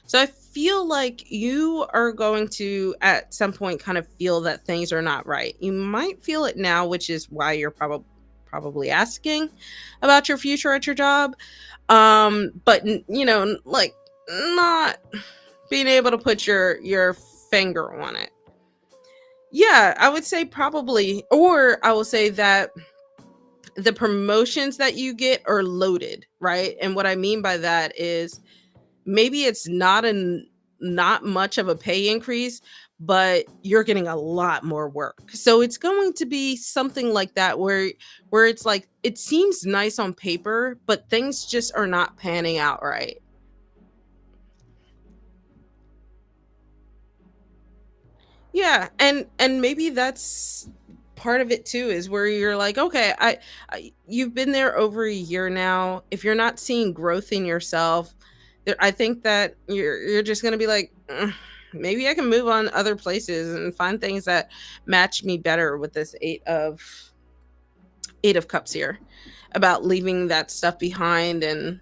So I feel like you are going to at some point kind of feel that things are not right. You might feel it now, which is why you're probably asking about your future at your job. But you know, like, not being able to put your finger on it. Yeah, I would say probably, or I will say that the promotions that you get are loaded, right? And what I mean by that is maybe it's not much of a pay increase, but you're getting a lot more work. So it's going to be something like that where it's like it seems nice on paper, but things just are not panning out right. Yeah, and maybe that's part of it too, is where you're like, okay, you've been there over a year now. If you're not seeing growth in yourself, there, I think that you're just gonna be like, "Mm, maybe I can move on other places and find things that match me better with this eight of cups here." about leaving that stuff behind. And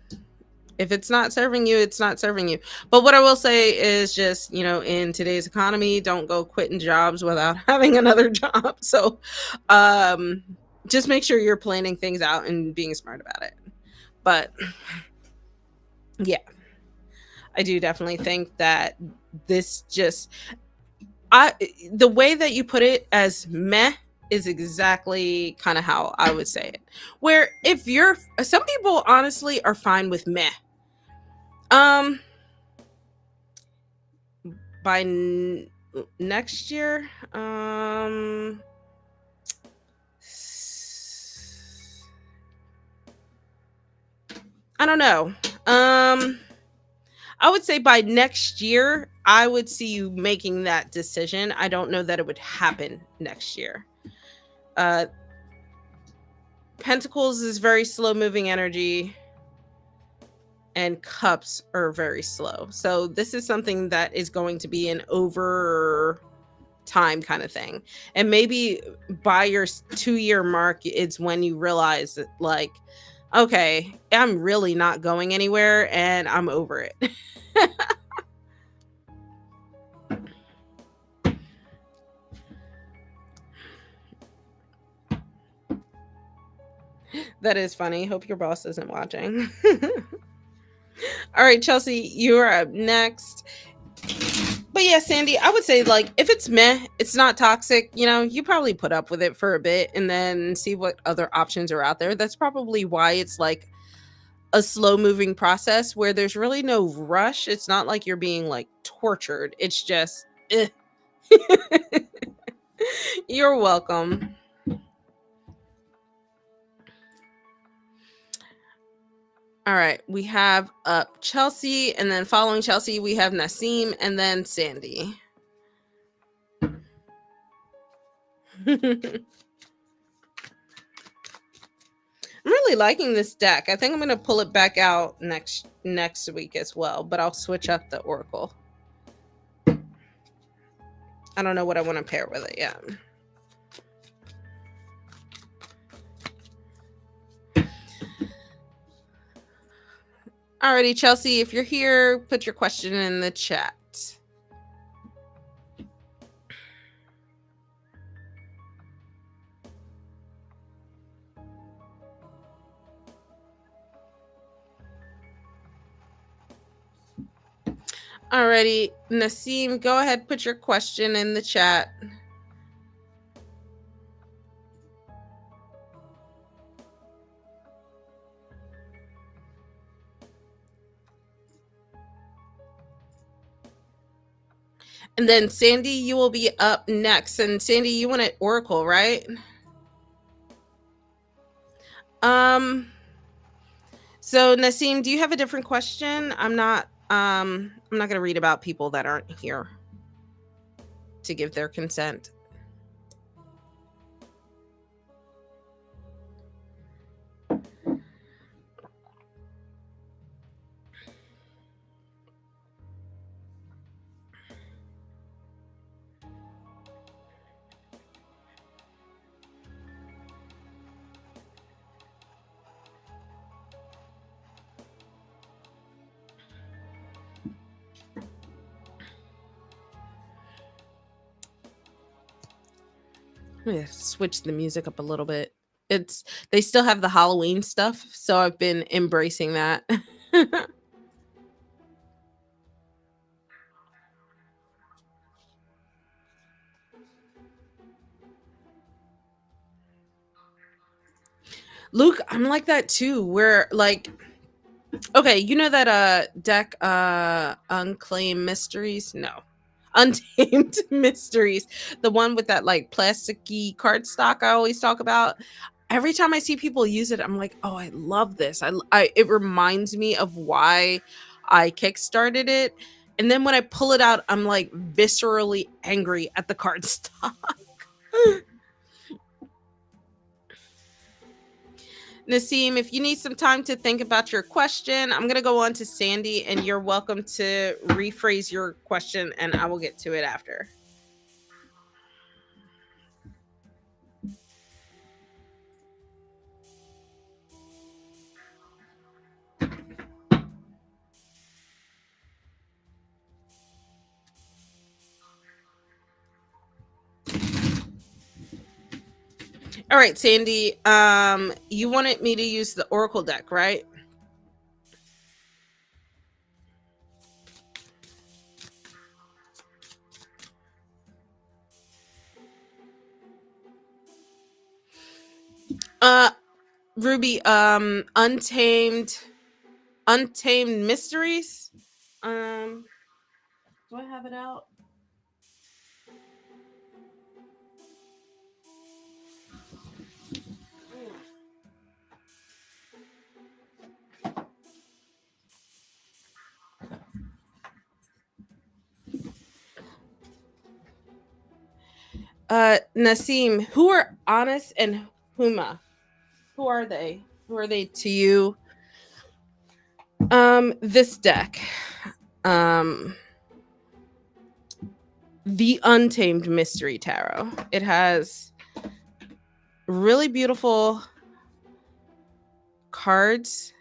if it's not serving you, it's not serving you. But what I will say is just, in today's economy, don't go quitting jobs without having another job. So um, just make sure you're planning things out and being smart about it. But yeah, I do definitely think that this just, I the way that you put it as meh is exactly kind of how I would say it. Where if you're some people honestly are fine with meh. Um by next year, I don't know. I would say by next year I would see you making that decision. I don't know that it would happen next year. Uh Pentacles is very slow moving energy, and cups are very slow. So this is something that is going to be an over time kind of thing. And maybe by your 2-year mark, it's when you realize that, like, okay, I'm really not going anywhere and I'm over it. That is funny. Hope your boss isn't watching. All right, Chelsea, you are up next. But yeah, Sandy, I would say, like, if it's meh, it's not toxic, you probably put up with it for a bit and then see what other options are out there. That's probably why it's like a slow moving process where there's really no rush. It's not like you're being like tortured. It's just, eh. You're welcome. All right, we have up Chelsea, and then following Chelsea, we have Nasim, and then Sandy. I'm really liking this deck. I think I'm gonna pull it back out next week as well, but I'll switch up the Oracle. I don't know what I want to pair with it yet. Alrighty, Chelsea, if you're here, put your question in the chat. Alrighty, Nasim, go ahead, put your question in the chat. And then Sandy, you will be up next. And Sandy, you want an Oracle, right? So Nasim, do you have a different question? I'm not gonna read about people that aren't here to give their consent. I'm gonna switch the music up a little bit. They still have the Halloween stuff, so I've been embracing that. Luke, I'm like that too, where like, okay, you know that deck Unclaimed Mysteries? No. Untamed Mysteries. The one with that like plasticky cardstock I always talk about. Every time I see people use it, I'm like, "Oh, I love this." It reminds me of why I kickstarted it. And then when I pull it out, I'm like viscerally angry at the cardstock. Nasim, if you need some time to think about your question, I'm going to go on to Sandy, and you're welcome to rephrase your question, and I will get to it after. All right, Sandy. You wanted me to use the Oracle deck, right? Uh, Ruby. Untamed Mysteries. Um, do I have it out? Nasim. Who are Honest and Huma? Who are they? Who are they to you? This deck. Um, the Untamed Mystery Tarot. It has really beautiful cards,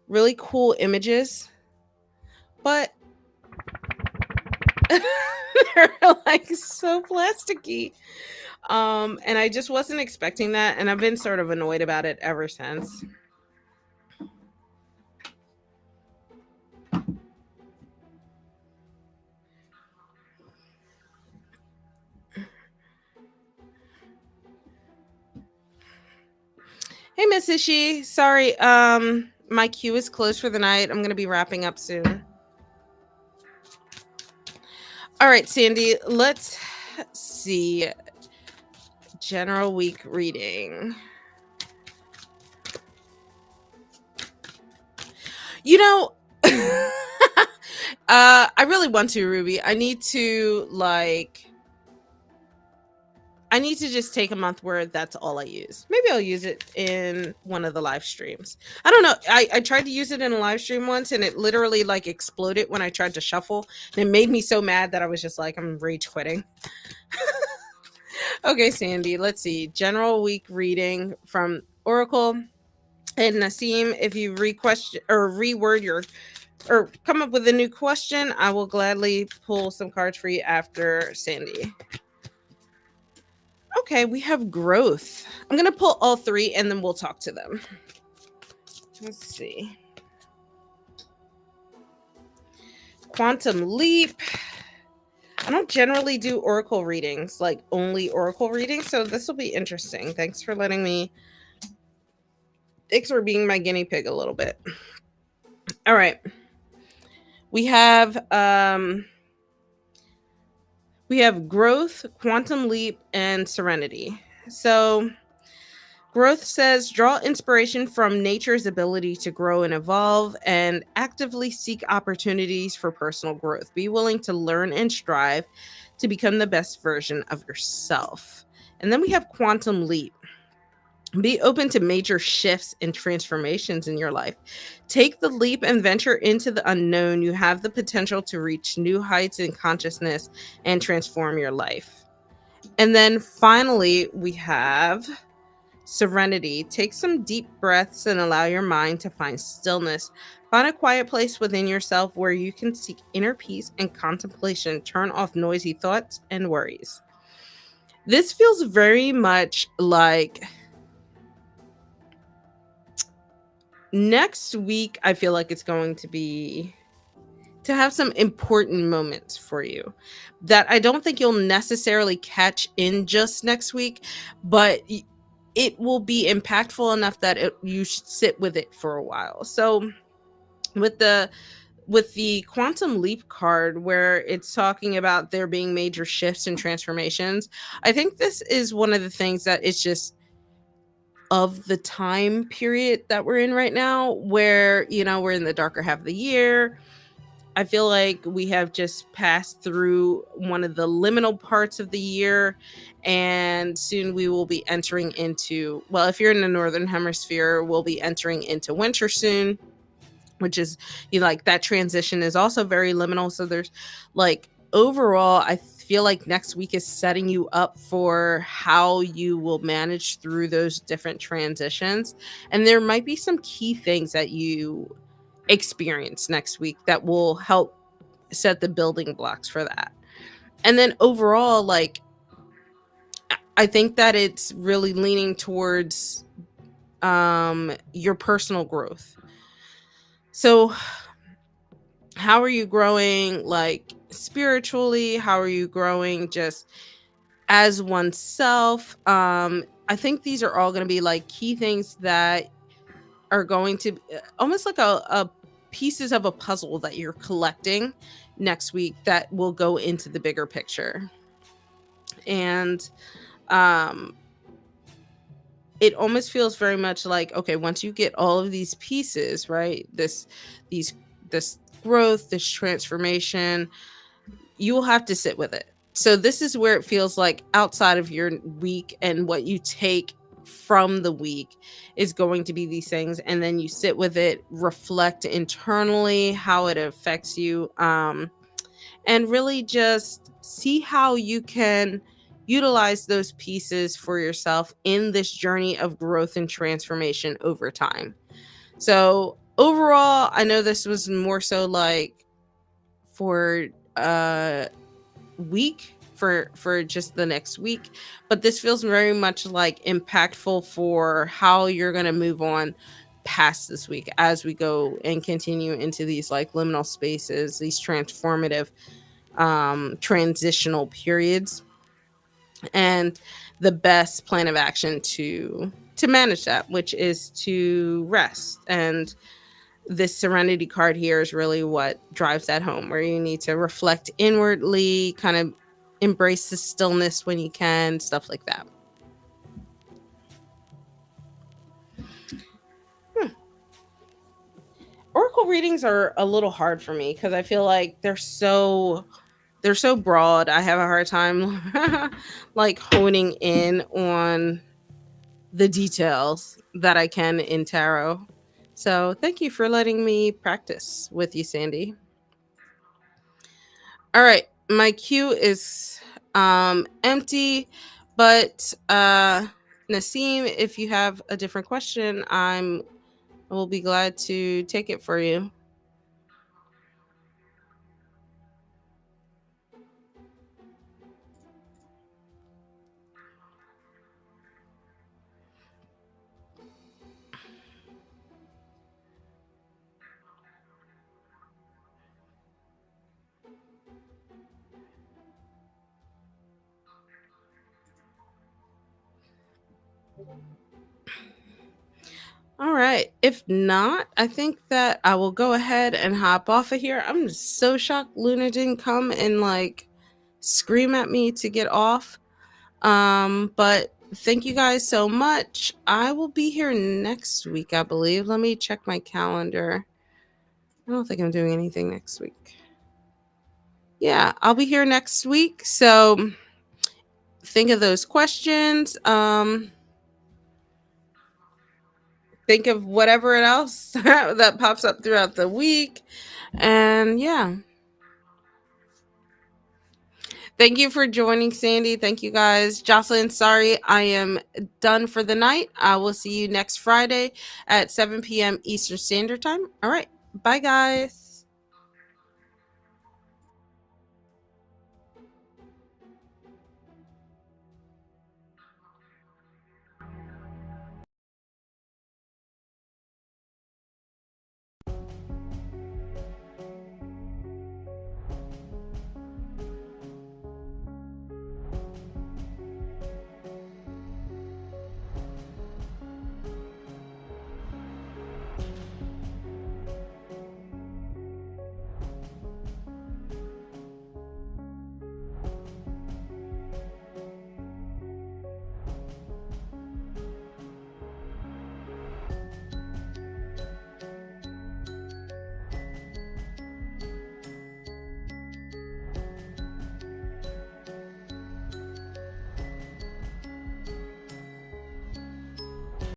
really cool images, but they're like so plasticky. And I just wasn't expecting that, and I've been sort of annoyed about it ever since. Hey, Miss Ishi. Sorry, my queue is closed for the night. I'm gonna be wrapping up soon. All right, Sandy, let's see. General week reading. You know, I really want to, Ruby. I need to just take a month where that's all I use. Maybe I'll use it in one of the live streams. I don't know. I tried to use it in a live stream once and it literally like exploded when I tried to shuffle. And it made me so mad that I was just like, I'm rage quitting. Okay, Sandy, let's see. General week reading from Oracle. And Nasim, if you re-question or reword your or come up with a new question, I will gladly pull some cards for you after Sandy. Okay, we have growth. I'm going to pull all three and then we'll talk to them. Let's see. Quantum leap. I don't generally do oracle readings, like only oracle readings, so this will be interesting. Thanks for being my guinea pig a little bit. All right. We have growth, quantum leap, and serenity. So growth says draw inspiration from nature's ability to grow and evolve and actively seek opportunities for personal growth. Be willing to learn and strive to become the best version of yourself. And then we have quantum leap. Be open to major shifts and transformations in your life. Take the leap and venture into the unknown. You have the potential to reach new heights in consciousness and transform your life. And then finally, we have serenity. Take some deep breaths and allow your mind to find stillness. Find a quiet place within yourself where you can seek inner peace and contemplation. Turn off noisy thoughts and worries. This feels very much like next week. I feel like it's going to have some important moments for you that I don't think you'll necessarily catch in just next week, but it will be impactful enough that you should sit with it for a while. So with the quantum leap card, where it's talking about there being major shifts and transformations, I think this is one of the things that it's just of the time period that we're in right now, where we're in the darker half of the year. I feel like we have just passed through one of the liminal parts of the year, and soon we will be entering into, well, if you're in the northern hemisphere, we'll be entering into winter soon, which is like that transition is also very liminal. So there's like overall, I feel like next week is setting you up for how you will manage through those different transitions, and there might be some key things that you experience next week that will help set the building blocks for that. And then overall, like I think that it's really leaning towards your personal growth. So, how are you growing, like, spiritually? How are you growing just as oneself? I think these are all going to be like key things that are going to almost like a pieces of a puzzle that you're collecting next week that will go into the bigger picture. And um it almost feels very much like, okay, once you get all of these pieces, right, these this growth, this transformation, you will have to sit with it. So this is where it feels like outside of your week, and what you take from the week is going to be these things, and then you sit with it, reflect internally how it affects you, and really just see how you can utilize those pieces for yourself in this journey of growth and transformation over time. So overall, I know this was more so like for week, for just the next week, but this feels very much like impactful for how you're going to move on past this week as we go and continue into these like liminal spaces, these transformative transitional periods, and the best plan of action to manage that, which is to rest. And this serenity card here is really what drives that home, where you need to reflect inwardly, kind of embrace the stillness when you can, stuff like that. Oracle readings are a little hard for me because I feel like they're so broad. I have a hard time like honing in on the details that I can in tarot. So thank you for letting me practice with you, Sandy. All right, my queue is empty, but Naseem, if you have a different question, I will be glad to take it for you. All right. If not, I think that I will go ahead and hop off of here. I'm just so shocked Luna didn't come and like scream at me to get off. But thank you guys so much. I will be here next week, I believe. Let me check my calendar. I don't think I'm doing anything next week. Yeah, I'll be here next week. So think of those questions. Think of whatever else that pops up throughout the week. And yeah. Thank you for joining, Sandy. Thank you guys. Jocelyn, sorry, I am done for the night. I will see you next Friday at 7 p.m. Eastern Standard Time. All right. Bye, guys.